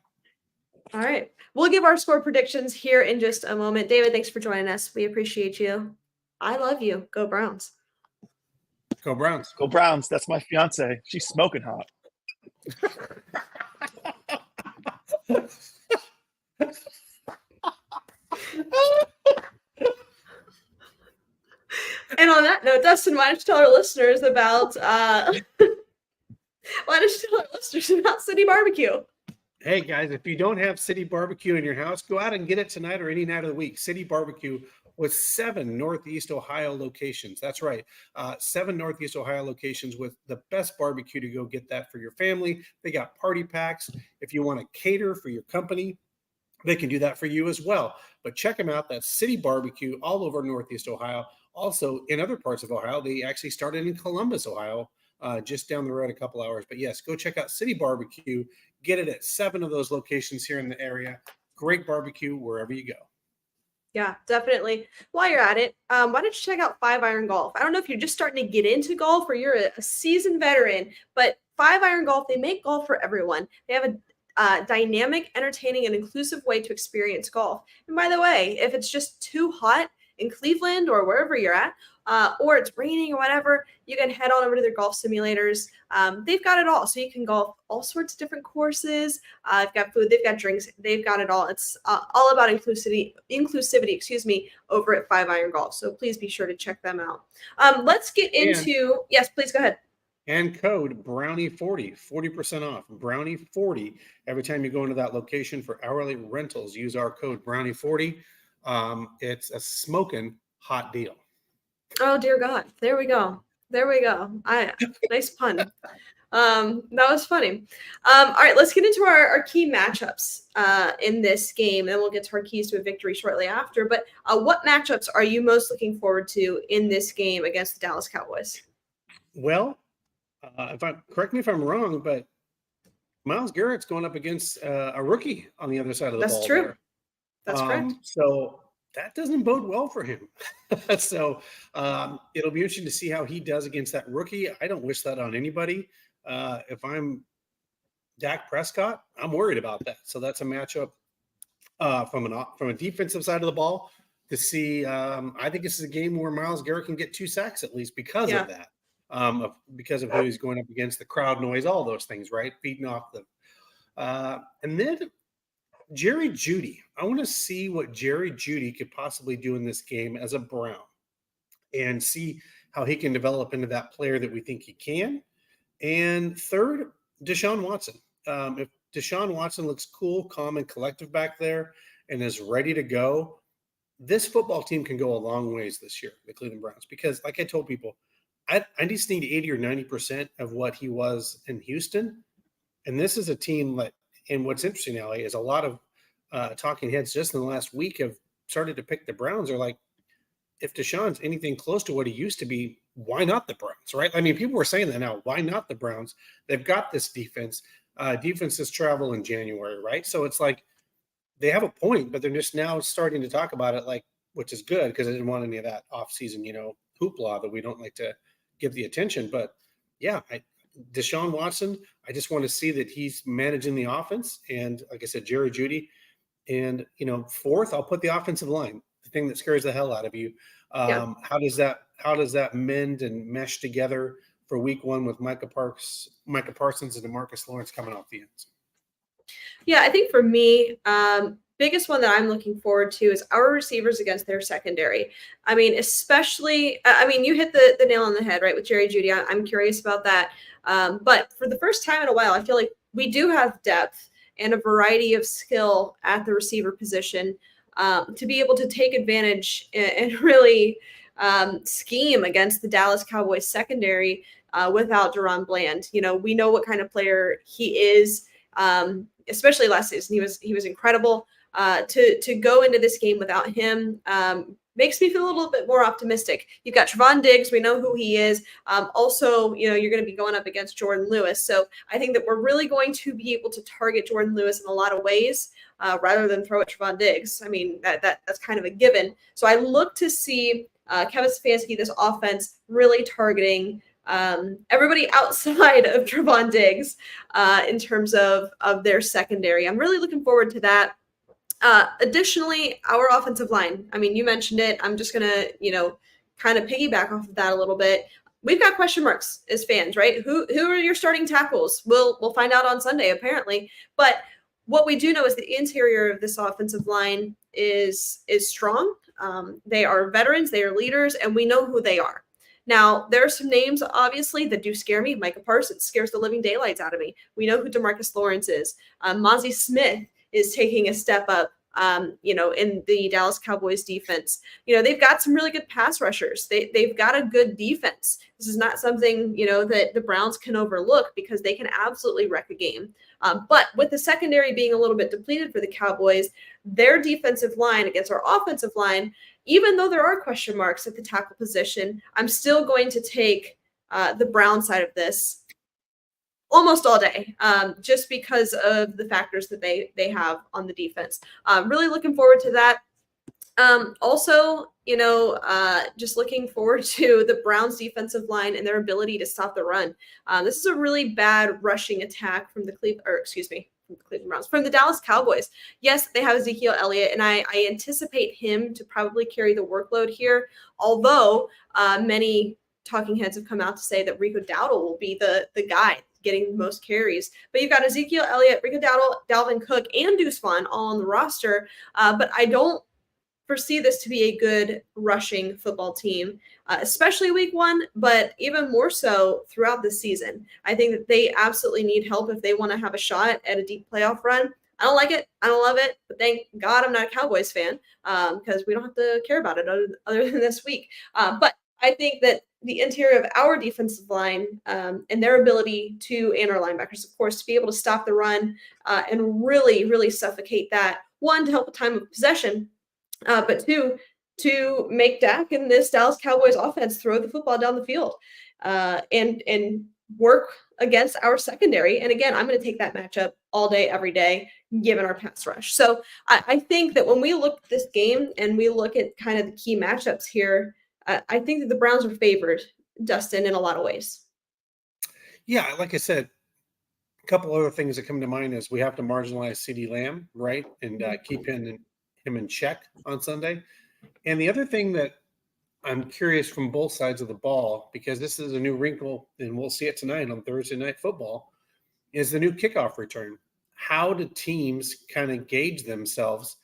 All right. We'll give our score predictions here in just a moment. David, thanks for joining us. We appreciate you. I love you. Go Browns. Go Browns. Go Browns. That's my fiance. She's smoking hot. And on that note, Dustin, why don't you tell our listeners about City Barbecue? Hey guys, if you don't have City Barbecue in your house, go out and get it tonight or any night of the week. City Barbecue with 7 Northeast Ohio locations. That's right. 7 Northeast Ohio locations with the best barbecue to go get that for your family. They got party packs. If you want to cater for your company, they can do that for you as well. But check them out. That's City Barbecue all over Northeast Ohio. Also, in other parts of Ohio, they actually started in Columbus, Ohio, just down the road a couple hours. But yes, go check out City Barbecue. Get it at 7 of those locations here in the area. Great barbecue wherever you go. Yeah, definitely. While you're at it, why don't you check out 5 Iron Golf? I don't know if you're just starting to get into golf or you're a seasoned veteran, but 5 Iron Golf, they make golf for everyone. They have a dynamic, entertaining, and inclusive way to experience golf. And by the way, if it's just too hot in Cleveland or wherever you're at, or it's raining or whatever, you can head on over to their golf simulators. They've got it all. So you can golf all sorts of different courses. They've got food, they've got drinks, they've got it all. It's all about inclusivity, over at 5 Iron Golf. So please be sure to check them out. Let's get into, yes, please go ahead. And code Brownie40, 40% off. Brownie40. Every time you go into that location for hourly rentals, use our code Brownie40. It's a smoking hot deal. Oh, dear God. There we go. There we go. Nice pun. That was funny. All right, let's get into our key matchups in this game, and we'll get to our keys to a victory shortly after. But what matchups are you most looking forward to in this game against the Dallas Cowboys? Well, correct me if I'm wrong, but Myles Garrett's going up against a rookie on the other side of the ball. That's true. There. That's correct. So that doesn't bode well for him. So it'll be interesting to see how he does against that rookie. I don't wish that on anybody. If I'm Dak Prescott, I'm worried about that. So that's a matchup from a defensive side of the ball to see. I think this is a game where Myles Garrett can get 2 sacks at least because of that. Because of who he's going up against, the crowd noise, all those things, right? Feeding off the and then Jerry Jeudy. I want to see what Jerry Jeudy could possibly do in this game as a Brown and see how he can develop into that player that we think he can. And third, Deshaun Watson. If Deshaun Watson looks cool, calm, and collective back there and is ready to go, this football team can go a long ways this year, the Cleveland Browns, because like I told people, I just need 80 or 90% of what he was in Houston. And this is a team that, and what's interesting, Allie, is a lot of talking heads just in the last week have started to pick the Browns. Are like, if Deshaun's anything close to what he used to be, why not the Browns, right? I mean, people were saying that now. Why not the Browns? They've got this defense. Defenses travel in January, right? So it's like they have a point, but they're just now starting to talk about it, like, which is good because I didn't want any of that offseason, hoopla that we don't like to give the attention. But yeah, Deshaun Watson, I just want to see that he's managing the offense. And like I said, Jerry Jeudy. And, fourth, I'll put the offensive line, the thing that scares the hell out of you. How does that mend and mesh together for week 1 with Micah Parsons and DeMarcus Lawrence coming off the ends? Yeah, I think for me, biggest one that I'm looking forward to is our receivers against their secondary. I mean, especially, you hit the nail on the head, right, with Jerry Jeudy. I'm curious about that. But for the first time in a while, I feel like we do have depth and a variety of skill at the receiver position to be able to take advantage and really scheme against the Dallas Cowboys secondary without Deron Bland. We know what kind of player he is, especially last season. He was incredible. To go into this game without him makes me feel a little bit more optimistic. You've got Trevon Diggs. We know who he is. Also, you're going to be going up against Jordan Lewis. So I think that we're really going to be able to target Jordan Lewis in a lot of ways rather than throw at Trevon Diggs. I mean, that's kind of a given. So I look to see Kevin Stefanski, this offense, really targeting everybody outside of Trevon Diggs in terms of their secondary. I'm really looking forward to that. Additionally, our offensive line. I mean, you mentioned it. I'm just gonna, kind of piggyback off of that a little bit. We've got question marks as fans, right? Who are your starting tackles? We'll find out on Sunday, apparently. But what we do know is the interior of this offensive line is strong. They are veterans, they are leaders, and we know who they are. Now, there are some names, obviously, that do scare me. Micah Parsons scares the living daylights out of me. We know who DeMarcus Lawrence is. Mozzie Smith is taking a step up, in the Dallas Cowboys defense. They've got some really good pass rushers. They've got a good defense. This is not something, that the Browns can overlook because they can absolutely wreck a game. But with the secondary being a little bit depleted for the Cowboys, their defensive line against our offensive line, even though there are question marks at the tackle position, I'm still going to take the Brown side of this almost all day, just because of the factors that they have on the defense. Really looking forward to that. Also, just looking forward to the Browns defensive line and their ability to stop the run. This is a really bad rushing attack from the Cleveland Browns, from the Dallas Cowboys. Yes, they have Ezekiel Elliott, and I anticipate him to probably carry the workload here, although many talking heads have come out to say that Rico Dowdle will be the guy getting the most carries. But you've got Ezekiel Elliott, Rico Dowdle, Dalvin Cook, and Deuce Vaughn all on the roster. But I don't foresee this to be a good rushing football team, especially week 1, but even more so throughout the season. I think that they absolutely need help if they want to have a shot at a deep playoff run. I don't like it. I don't love it. But thank God I'm not a Cowboys fan because we don't have to care about it other than this week. But I think that the interior of our defensive line and their ability to, and our linebackers, of course, to be able to stop the run and really, really suffocate that. One, to help with time of possession, but two, to make Dak and this Dallas Cowboys offense throw the football down the field and work against our secondary. And again, I'm going to take that matchup all day, every day, given our pass rush. So I think that when we look at this game and we look at kind of the key matchups here, I think that the Browns are favored, Dustin, in a lot of ways. Yeah, like I said, a couple other things that come to mind is we have to marginalize CD Lamb, right, and keep him in check on Sunday. And the other thing that I'm curious from both sides of the ball, because this is a new wrinkle, and we'll see it tonight on Thursday Night Football, is the new kickoff return. How do teams kind of gauge themselves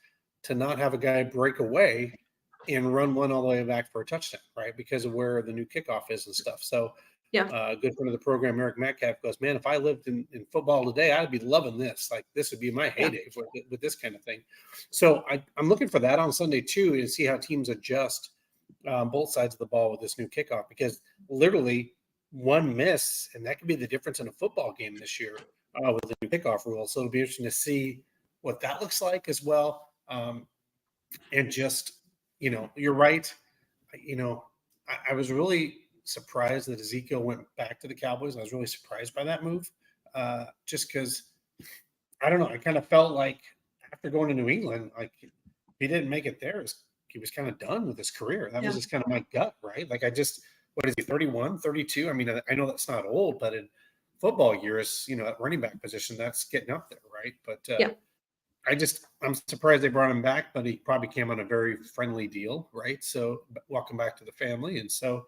to not have a guy break away and run one all the way back for a touchdown, right? Because of where the new kickoff is and stuff. So Yeah. a good friend of the program, Eric Metcalf, goes, man, if I lived in football today, I'd be loving this. Like, this would be my heyday with this kind of thing. So I'm looking for that on Sunday too, and see how teams adjust both sides of the ball with this new kickoff, because literally one miss, and that could be the difference in a football game this year with the new kickoff rule. So it'll be interesting to see what that looks like as well. And just, you're right. I was really surprised that Ezekiel went back to the Cowboys. I was really surprised by that move, just because, I don't know, I kind of felt like after going to New England, like if he didn't make it there, he was kind of done with his career. That was just kind of my gut, right? Like what is he, 31, 32? I mean, I know that's not old, but in football years, at running back position, that's getting up there, right? But I'm surprised they brought him back, but he probably came on a very friendly deal, right? So welcome back to the family. And so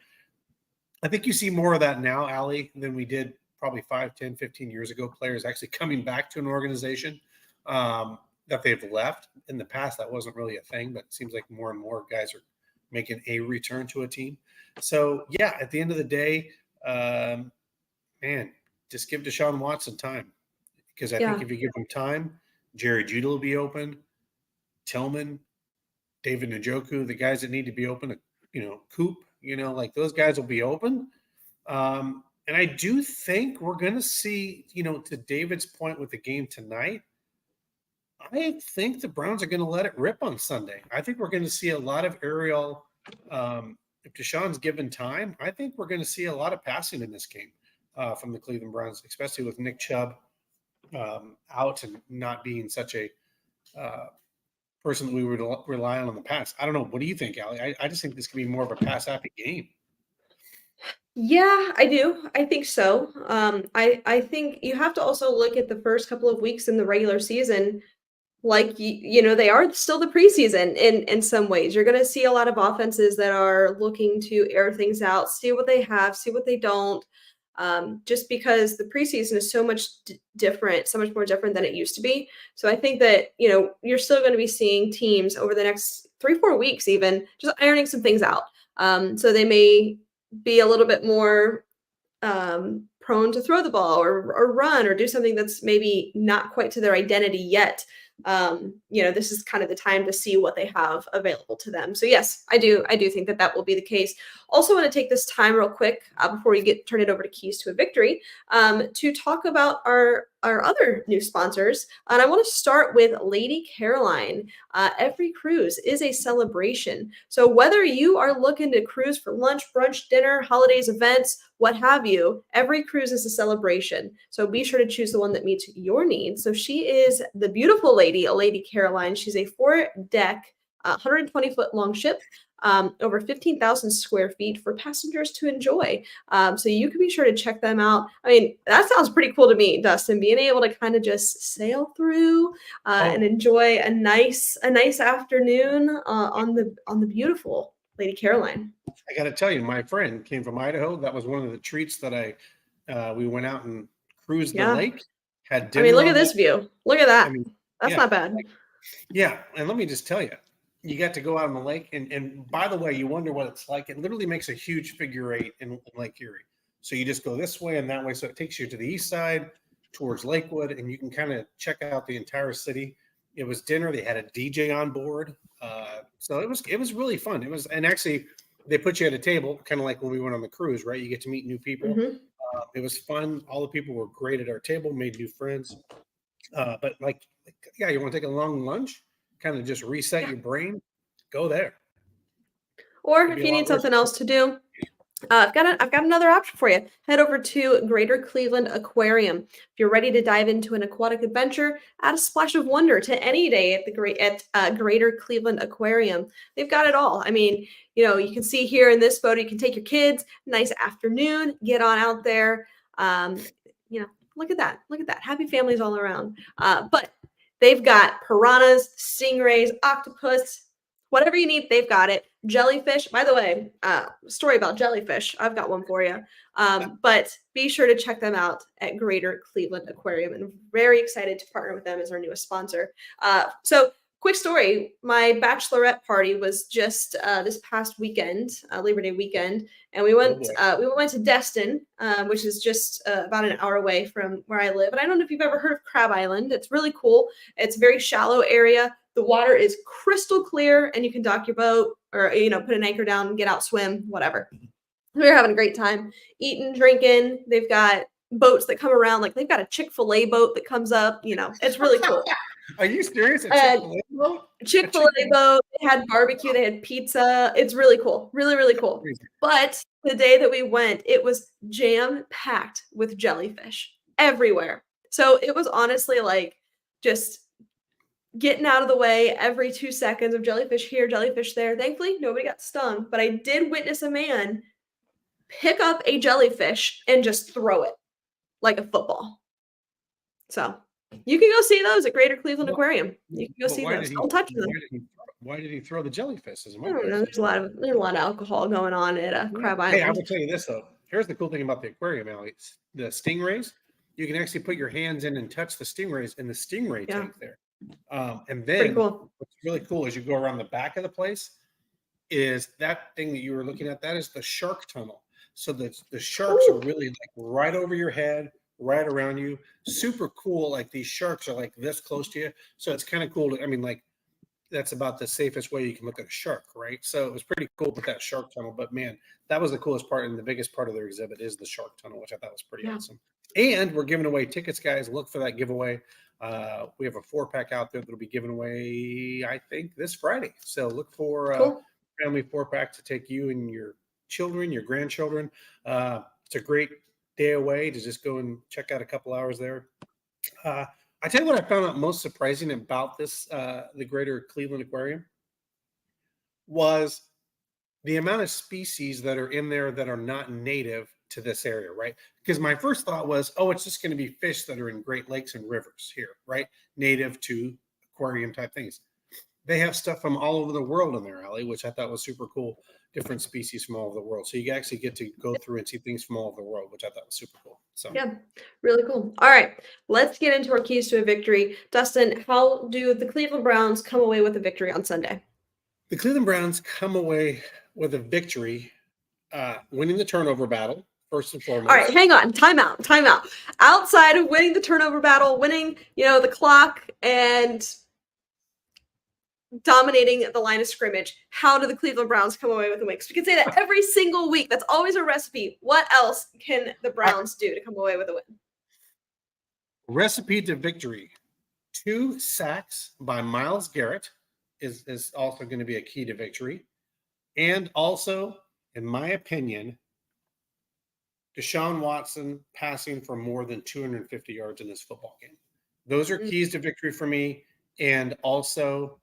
I think you see more of that now, Allie, than we did probably 5, 10, 15 years ago. Players actually coming back to an organization that they've left. In the past, that wasn't really a thing, but it seems like more and more guys are making a return to a team. So, yeah, at the end of the day, man, just give Deshaun Watson time, because I think if you give him time, Jerry Jeudy will be open, Tillman, David Njoku, the guys that need to be open, Coop, like those guys will be open. And I do think we're going to see, to David's point with the game tonight, I think the Browns are going to let it rip on Sunday. I think we're going to see a lot of aerial. If Deshaun's given time, I think we're going to see a lot of passing in this game from the Cleveland Browns, especially with Nick Chubb out and not being such a person that we would rely on in the past. I don't know. What do you think, Allie? I just think this could be more of a pass-happy game. Yeah, I do. I think so. I think you have to also look at the first couple of weeks in the regular season. Like, they are still the preseason in some ways. You're going to see a lot of offenses that are looking to air things out, see what they have, see what they don't, just because the preseason is so much different, so much more different than it used to be. So I think that, you're still going to be seeing teams over the next 3-4 weeks even just ironing some things out. So they may be a little bit more prone to throw the ball or run or do something that's maybe not quite to their identity yet. This is kind of the time to see what they have available to them. So yes, I do think that will be the case. Also want to take this time real quick before we turn it over to Keys to a Victory to talk about our other new sponsors. And I want to start with Lady Caroline. Every cruise is a celebration. So whether you are looking to cruise for lunch, brunch, dinner, holidays, events, what have you, every cruise is a celebration. So be sure to choose the one that meets your needs. So she is the beautiful lady, Lady Caroline. She's a 4-deck, 120-foot long ship, over 15,000 square feet for passengers to enjoy. So you can be sure to check them out. I mean, that sounds pretty cool to me, Dustin, being able to kind of just sail through and enjoy a nice afternoon on the beautiful Lady Caroline. I got to tell you, my friend came from Idaho. That was one of the treats that we went out and cruised the lake, had dinner. I mean, look at this view. Look at that. I mean, that's not bad. Yeah. And let me just tell you, you got to go out on the lake. And by the way, you wonder what it's like. It literally makes a huge figure 8 in Lake Erie. So you just go this way and that way. So it takes you to the east side towards Lakewood, and you can kind of check out the entire city. It was dinner. They had a DJ on board. So it was really fun. And actually, they put you at a table, kind of like when we went on the cruise, right? You get to meet new people. Mhm. It was fun. All the people were great at our table, made new friends. But yeah, you want to take a long lunch, kind of just reset your brain, go there. Or It'd if be a you lot need worse. something else to do, I've got another option for you. Head over to Greater Cleveland Aquarium. If you're ready to dive into an aquatic adventure, add a splash of wonder to any day at Greater Cleveland Aquarium. They've got it all. I mean, you can see here in this photo, you can take your kids, nice afternoon, get on out there. Look at that. Look at that. Happy families all around. But they've got piranhas, stingrays, octopus, whatever you need, they've got it. Jellyfish, by the way, story about jellyfish. I've got one for you. But be sure to check them out at Greater Cleveland Aquarium. And I'm very excited to partner with them as our newest sponsor. So quick story, my bachelorette party was just this past weekend, Labor Day weekend. And we went to Destin, which is just about an hour away from where I live. And I don't know if you've ever heard of Crab Island. It's really cool. It's a very shallow area. The water is crystal clear, and you can dock your boat or put an anchor down, get out, swim, whatever. We were having a great time, eating, drinking. They've got boats that come around, like they've got a Chick-fil-A boat that comes up. It's really cool. Are you serious? A Chick-fil-A boat? Chick-fil-A boat. They had barbecue. They had pizza. It's really cool. Really, really cool. But the day that we went, it was jam-packed with jellyfish everywhere. So it was honestly like just getting out of the way every 2 seconds of jellyfish here, jellyfish there. Thankfully, nobody got stung, but I did witness a man pick up a jellyfish and just throw it like a football. So you can go see those at Greater Cleveland Aquarium. You can go see those. Don't touch them. Why did he throw the jellyfish? I don't know. There's a lot of alcohol going on at Crab Island. Hey, I will tell you this though. Here's the cool thing about the aquarium, Alex. The stingrays, you can actually put your hands in and touch the stingrays in the stingray tank there. And then cool. What's really cool is you go around the back of the place is that thing that you were looking at. That is the shark tunnel. So the sharks are really like right over your head, right around you. Super cool. Like these sharks are like this close to you. So it's kind of cool. That's about the safest way you can look at a shark, right? So it was pretty cool with that shark tunnel. But man, that was the coolest part and the biggest part of their exhibit is the shark tunnel, which I thought was pretty awesome. And we're giving away tickets, guys. Look for that giveaway. We have a 4-pack out there that'll be given away, I think, this Friday. So look for a family 4-pack to take you and your children, your grandchildren. It's a great day away to just go and check out a couple hours there. I tell you what I found out most surprising about this, the Greater Cleveland Aquarium, was the amount of species that are in there that are not native to this area, right? Because my first thought was, it's just going to be fish that are in Great Lakes and rivers here, right? Native to aquarium type things. They have stuff from all over the world in there, Allie, which I thought was super cool. Different species from all over the world. So you actually get to go through and see things from all over the world, which I thought was super cool. So yeah, really cool. All right, let's get into our keys to a victory. Dustin, how do the Cleveland Browns come away with a victory on Sunday? The Cleveland Browns come away with a victory, winning the turnover battle, first and foremost. All right, hang on. Time out. Outside of winning the turnover battle, winning, the clock and dominating the line of scrimmage, how do the Cleveland Browns come away with a win? Because we can say that every single week. That's always a recipe. What else can the Browns do to come away with a win? Recipe to victory. 2 sacks by Myles Garrett is also going to be a key to victory. And also, in my opinion, Deshaun Watson passing for more than 250 yards in this football game. Those are keys to victory for me. And also,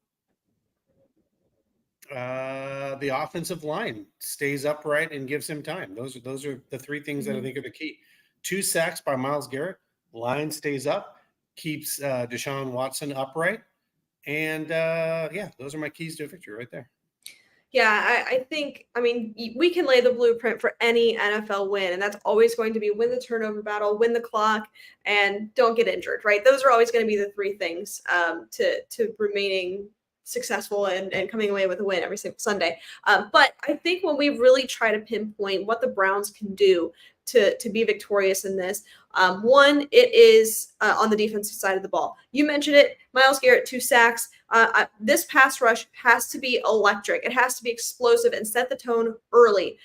the offensive line stays upright and gives him time. Those are the 3 things that I think are the key. 2 sacks by Myles Garrett. Line stays up, keeps Deshaun Watson upright. And those are my keys to victory right there. Yeah, I think, we can lay the blueprint for any NFL win, and that's always going to be win the turnover battle, win the clock, and don't get injured, right? Those are always going to be the 3 things to remaining successful and coming away with a win every single Sunday. But I think when we really try to pinpoint what the Browns can do, to be victorious in this. One, it is on the defensive side of the ball. You mentioned it, Myles Garrett, 2 sacks. This pass rush has to be electric. It has to be explosive and set the tone early.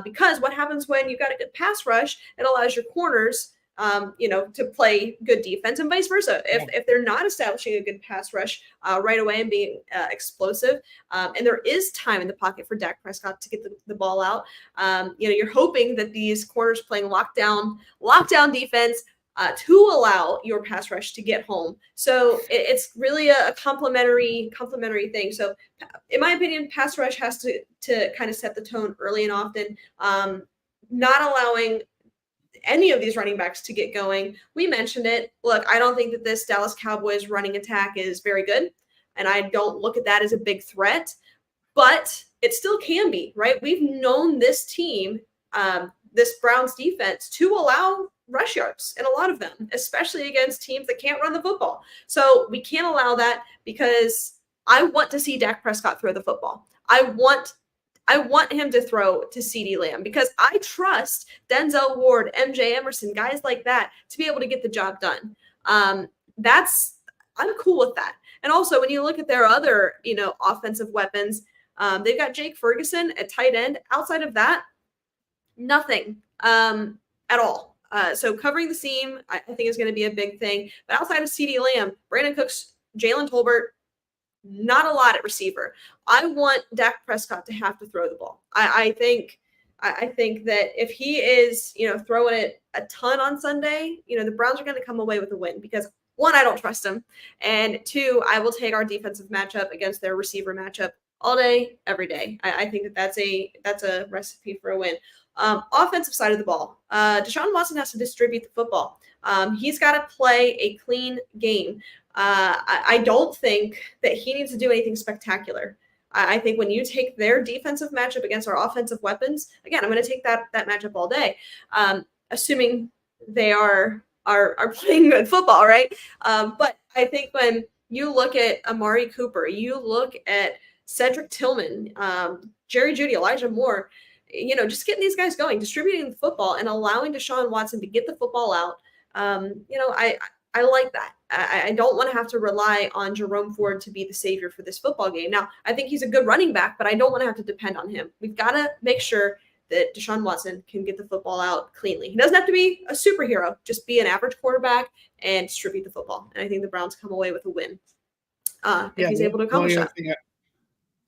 Because what happens when you've got a good pass rush, it allows your corners to play good defense and vice versa. If they're not establishing a good pass rush right away and being explosive, and there is time in the pocket for Dak Prescott to get the ball out, you're hoping that these corners playing lockdown defense to allow your pass rush to get home. So it's really a complementary thing. So in my opinion, pass rush has to kind of set the tone early and often, not allowing any of these running backs to get going. We mentioned it. Look, I don't think that this Dallas Cowboys running attack is very good, and I don't look at that as a big threat, but it still can be, right? We've known this team, this Browns defense, to allow rush yards in a lot of them, especially against teams that can't run the football. So we can't allow that, because I want to see Dak Prescott throw the football. I want him to throw to CeeDee Lamb, because I trust Denzel Ward, MJ Emerson, guys like that, to be able to get the job done. I'm cool with that. And also, when you look at their other, offensive weapons, they've got Jake Ferguson at tight end. Outside of that, nothing at all. So covering the seam, I think, is going to be a big thing. But outside of CeeDee Lamb, Brandon Cooks, Jalen Tolbert, not a lot at receiver. I want Dak Prescott to have to throw the ball. I think that if he is, throwing it a ton on Sunday, the Browns are going to come away with a win, because 1, I don't trust him, and 2, I will take our defensive matchup against their receiver matchup all day, every day. I think that's a recipe for a win. Offensive side of the ball, Deshaun Watson has to distribute the football. He's got to play a clean game. I don't think that he needs to do anything spectacular. I think when you take their defensive matchup against our offensive weapons, again, I'm going to take that matchup all day, assuming they are playing good football, right? But I think when you look at Amari Cooper, you look at Cedric Tillman, Jerry Jeudy, Elijah Moore, just getting these guys going, distributing the football, and allowing Deshaun Watson to get the football out. I like that. I don't want to have to rely on Jerome Ford to be the savior for this football game. Now, I think he's a good running back, but I don't want to have to depend on him. We've got to make sure that Deshaun Watson can get the football out cleanly. He doesn't have to be a superhero, just be an average quarterback and distribute the football. And I think the Browns come away with a win if he's able to accomplish that.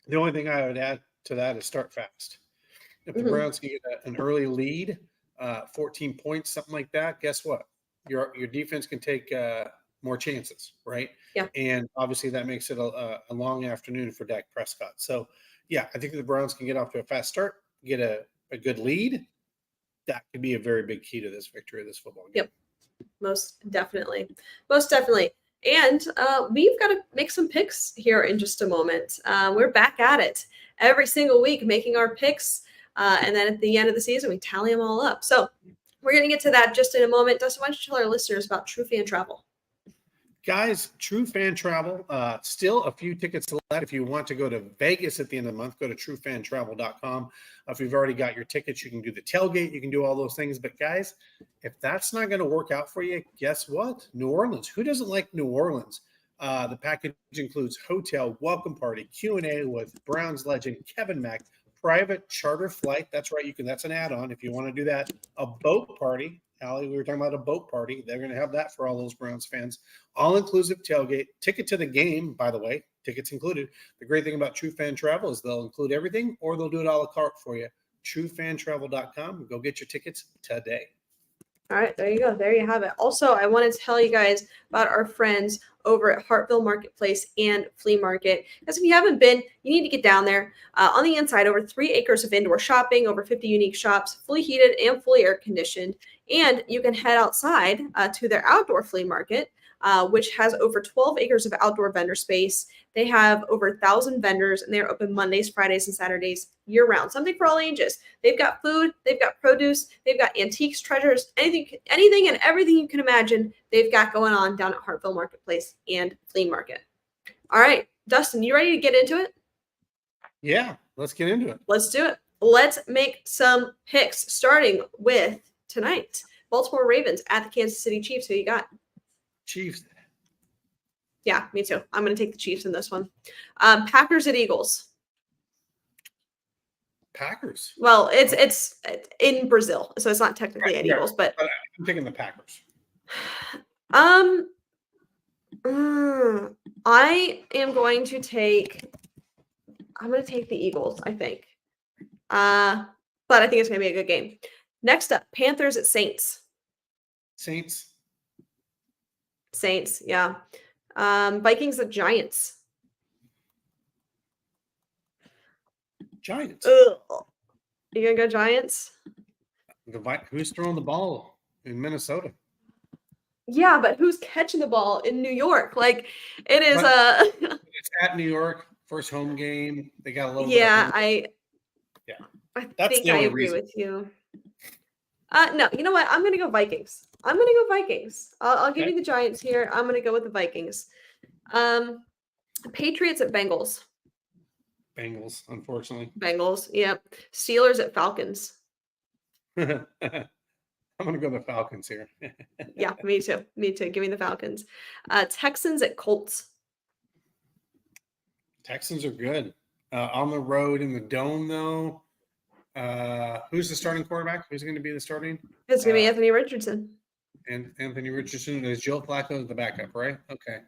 The only thing I would add to that is start fast. If the Browns can get an early lead, 14 points, something like that, guess what? Your defense can take more chances, right? Yeah. And obviously that makes it a long afternoon for Dak Prescott. So, yeah, I think the Browns can get off to a fast start, get a good lead. That could be a very big key to this victory of this football game. Yep, most definitely. And we've got to make some picks here in just a moment. We're back at it every single week, making our picks. And then at the end of the season, we tally them all up. So we're going to get to that just in a moment. Dustin, why don't you tell our listeners about True Fan Travel? Guys, True Fan Travel, still a few tickets left. If you want to go to Vegas at the end of the month, go to truefantravel.com. If you've already got your tickets, you can do the tailgate. You can do all those things. But, guys, if that's not going to work out for you, guess what? New Orleans. Who doesn't like New Orleans? The package includes hotel, welcome party, Q&A with Browns legend Kevin Mack, private charter flight. That's right. That's an add-on if you want to do that. A boat party. Allie, we were talking about a boat party. They're going to have that for all those Browns fans. All-inclusive tailgate. Ticket to the game, by the way. Tickets included. The great thing about True Fan Travel is they'll include everything, or they'll do it a la carte for you. TrueFanTravel.com. Go get your tickets today. All right, there you go. There you have it. Also, I want to tell you guys about our friends over at Hartville Marketplace and Flea Market. Because if you haven't been, you need to get down there. On the inside, over 3 acres of indoor shopping, over 50 unique shops, fully heated and fully air conditioned. And you can head outside to their outdoor flea market, which has over 12 acres of outdoor vendor space. They have over 1,000 vendors, and they're open Mondays, Fridays, and Saturdays year-round. Something for all ages. They've got food, they've got produce, they've got antiques, treasures, anything and everything you can imagine they've got going on down at Hartville Marketplace and Flea Market. All right, Dustin, you ready to get into it? Yeah, let's get into it. Let's do it. Let's make some picks, starting with tonight. Baltimore Ravens at the Kansas City Chiefs. Who you got? Chiefs. Yeah, me too. I'm going to take the Chiefs in this one. Packers at Eagles. Packers. Well, it's in Brazil, so it's not technically at Eagles, but I'm taking the Packers. I am going to take. I'm going to take the Eagles, I think. But I think it's going to be a good game. Next up, Panthers at Saints. Saints. Saints, yeah. Vikings at Giants. Giants. Ugh. You gonna go Giants? Who's throwing the ball in Minnesota? Yeah, but who's catching the ball in New York? Like it is It's at New York, first home game. They got a little yeah, bit I That's think the I only agree reason. with you. No, you know what? I'm gonna go Vikings. I'll give you the Giants here. I'm gonna go with the Vikings. Patriots at Bengals. Bengals, unfortunately. Bengals, yep. Steelers at Falcons. I'm gonna go the Falcons here. Yeah, me too. Me too. Give me the Falcons. Texans at Colts. Texans are good. On the road in the dome, though. Who's the starting quarterback? Who's going to be the starting? It's gonna be Anthony Richardson. And Anthony Richardson is Joe Flacco the backup, right? Okay.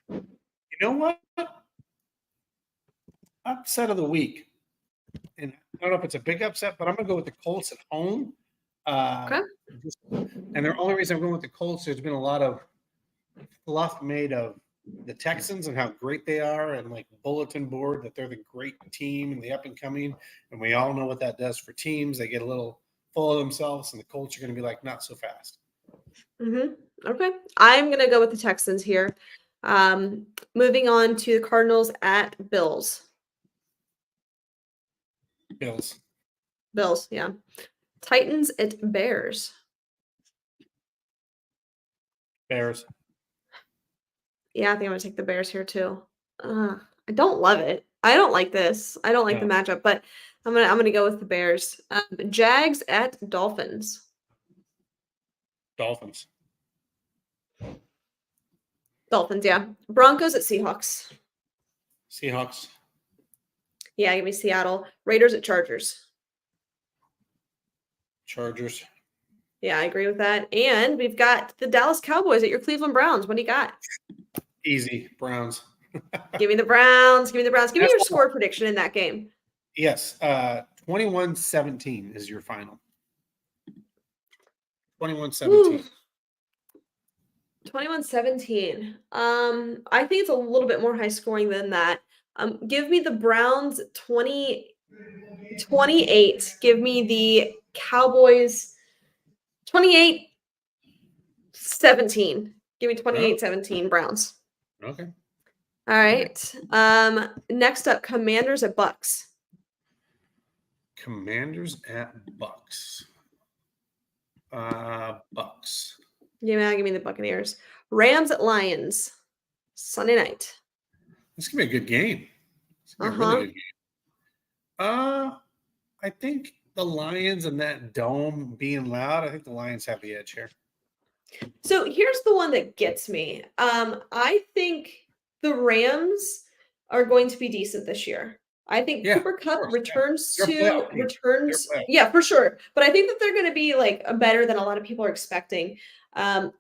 You know what? Upset of the week. And I don't know if it's a big upset, but I'm going to go with the Colts at home. Okay. And the only reason I'm going with the Colts, there's been a lot of fluff made of the Texans and how great they are, and like bulletin board that they're the great team and the up and coming. And we all know what that does for teams. They get a little full of themselves, and the Colts are going to be like, not so fast. Okay. I'm gonna go with the Texans here. Moving on to the Cardinals at Bills. Bills, yeah. Titans at Bears. Bears. Yeah, I think I'm gonna take the Bears here too. I don't love it. I don't like this. I don't like the matchup, but I'm gonna go with the Bears. Jags at Dolphins. Dolphins. Dolphins, yeah. Broncos at Seahawks. Seahawks. Yeah, give me Seattle. Raiders at Chargers. Chargers. Yeah, I agree with that. And we've got the Dallas Cowboys at your Cleveland Browns. What do you got? Easy. Browns. Give me the Browns. Give me the Browns. Give me your score prediction in that game. Yes. 21-17 is your final. 21-17. 21-17. I think it's a little bit more high scoring than that. Give me the Browns 28. Give me the Cowboys 28-17. Give me 28-17 Browns. Okay. All right. Next up, Commanders at Bucks. Commanders at Bucks. Bucks. Give me the Buccaneers. Rams at Lions. Sunday night. This could be a good game. It's gonna be a really good game. I think the Lions and that dome being loud, I think the Lions have the edge here. So here's the one that gets me. I think the Rams are going to be decent this year. I think Cooper Kupp returns. Yeah, for sure. But I think that they're going to be like better than a lot of people are expecting. I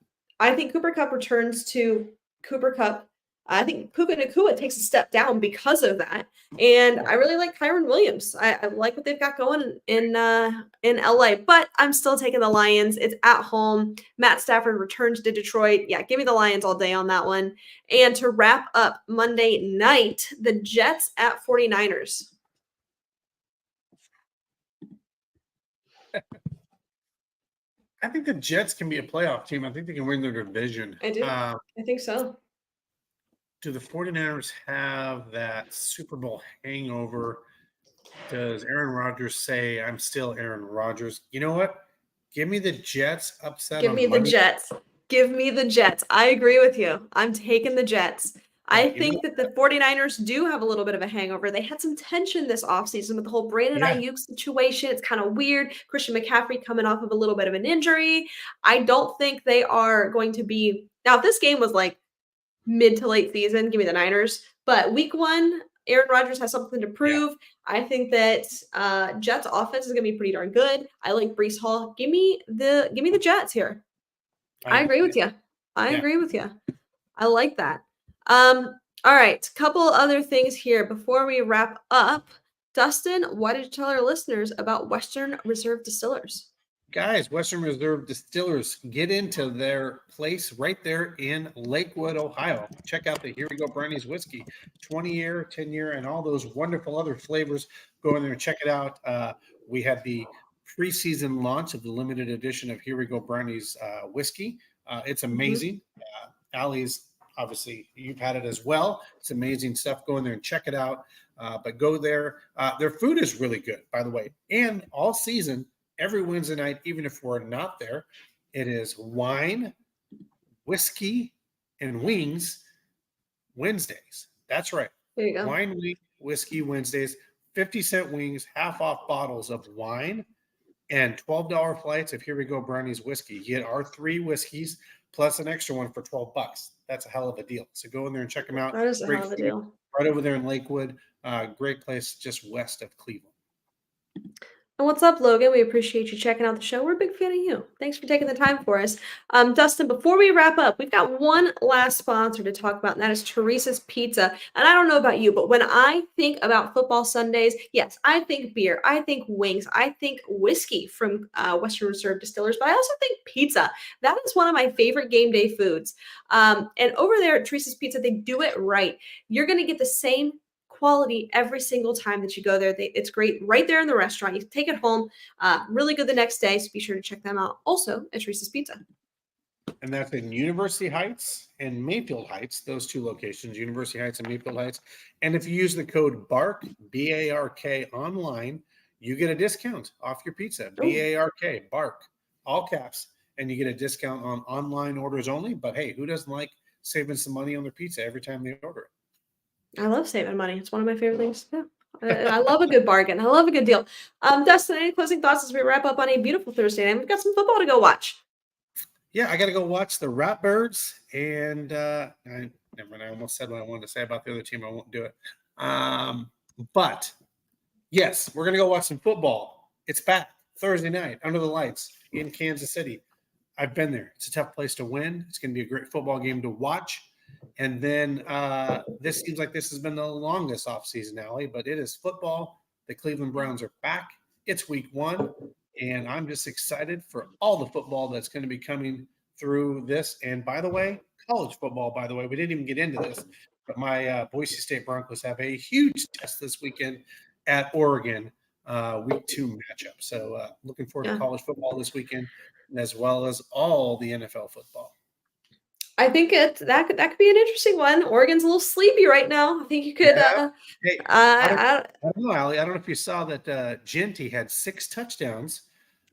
think Cooper Kupp returns to Cooper Kupp. I think Puka Nacua takes a step down because of that. And I really like Kyron Williams. I like what they've got going in LA, but I'm still taking the Lions. It's at home. Matt Stafford returns to Detroit. Yeah, give me the Lions all day on that one. And to wrap up Monday night, the Jets at 49ers. I think the Jets can be a playoff team. I think they can win their division. I do. I think so. Do the 49ers have that Super Bowl hangover? Does Aaron Rodgers say, I'm still Aaron Rodgers? You know what? Give me the Jets upset. Give me the Jets. Give me the Jets. I agree with you. I'm taking the Jets. I You know, think that the 49ers do have a little bit of a hangover. They had some tension this offseason with the whole Brandon Yeah. Ayuk situation. It's kind of weird. Christian McCaffrey coming off of a little bit of an injury. I don't think they are going to be – now, if this game was like mid to late season, give me the Niners. But week 1, Aaron Rodgers has something to prove. I think that Jets offense is going to be pretty darn good. I like Breece Hall. Give me the Jets here. I agree with you. I agree with you. I like that. All right, couple other things here before we wrap up. Dustin, why did you tell our listeners about Western Reserve Distillers? Guys, Western Reserve Distillers, get into their place right there in Lakewood, Ohio. Check out the Here We Go Brownies whiskey, 20-year, 10-year, and all those wonderful other flavors. Go in there and check it out. We had the preseason launch of the limited edition of Here We Go Brownies whiskey. It's amazing. Allie's, obviously, you've had it as well. It's amazing stuff. Go in there and check it out. But go there. Their food is really good, by the way. And all season, every Wednesday night, even if we're not there, it is wine, whiskey, and wings Wednesdays. That's right. There you go. Wine, whiskey Wednesdays, 50-cent wings, half off bottles of wine, and $12 flights of Here We Go Brownies whiskey. You get our 3 whiskeys plus an extra one for $12. That's a hell of a deal. So go in there and check them out. That is a Great hell of a food, deal. right over there in Lakewood. Great place just west of Cleveland. And what's up, Logan? We appreciate you checking out the show. We're a big fan of you. Thanks for taking the time for us. Dustin, before we wrap up, we've got one last sponsor to talk about, and that is Teresa's Pizza. And I don't know about you, but when I think about football Sundays, yes, I think beer, I think wings, I think whiskey from Western Reserve Distillers, but I also think pizza. That is one of my favorite game day foods. And over there at Teresa's Pizza, they do it right. You're going to get the same quality every single time that you go there. It's great right there in the restaurant. You can take it home. Really good the next day. So be sure to check them out. Also at Teresa's Pizza. And that's in University Heights and Mayfield Heights, those 2 locations, University Heights and Mayfield Heights. And if you use the code BARK, B-A-R-K, online, you get a discount off your pizza. B-A-R-K, BARK, all caps. And you get a discount on online orders only. But hey, who doesn't like saving some money on their pizza every time they order it? I love saving money. It's one of my favorite things to do. I love a good bargain. I love a good deal. Dustin, any closing thoughts as we wrap up on a beautiful Thursday night? We've got some football to go watch. Yeah, I got to go watch the Ratbirds. And I almost said what I wanted to say about the other team. I won't do it. But yes, we're going to go watch some football. It's back Thursday night under the lights in Kansas City. I've been there. It's a tough place to win. It's going to be a great football game to watch. And then this seems like this has been the longest offseason, Allie, but it is football. The Cleveland Browns are back. It's week 1, and I'm just excited for all the football that's going to be coming through this. And by the way, college football, by the way, we didn't even get into this, but my Boise State Broncos have a huge test this weekend at Oregon, week 2 matchup. So looking forward to college football this weekend, as well as all the NFL football. I think that could be an interesting one. Oregon's a little sleepy right now. I think you could. Hey, I don't know, Allie. I don't know if you saw that Genty had 6 touchdowns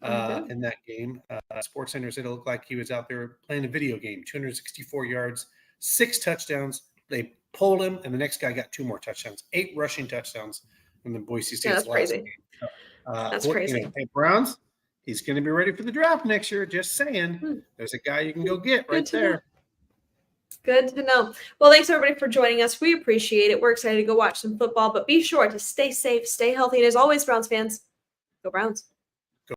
in that game. SportsCenter said it looked like he was out there playing a video game. 264 yards, 6 touchdowns. They pulled him, and the next guy got 2 more touchdowns. 8 rushing touchdowns in the Boise State's that's last crazy. game. That's crazy. Hey, Browns, he's going to be ready for the draft next year. Just saying. There's a guy you can go get right there. Good to know. Well, thanks everybody for joining us. We appreciate it. We're excited to go watch some football, but be sure to stay safe, stay healthy, and as always, Browns fans, go Browns.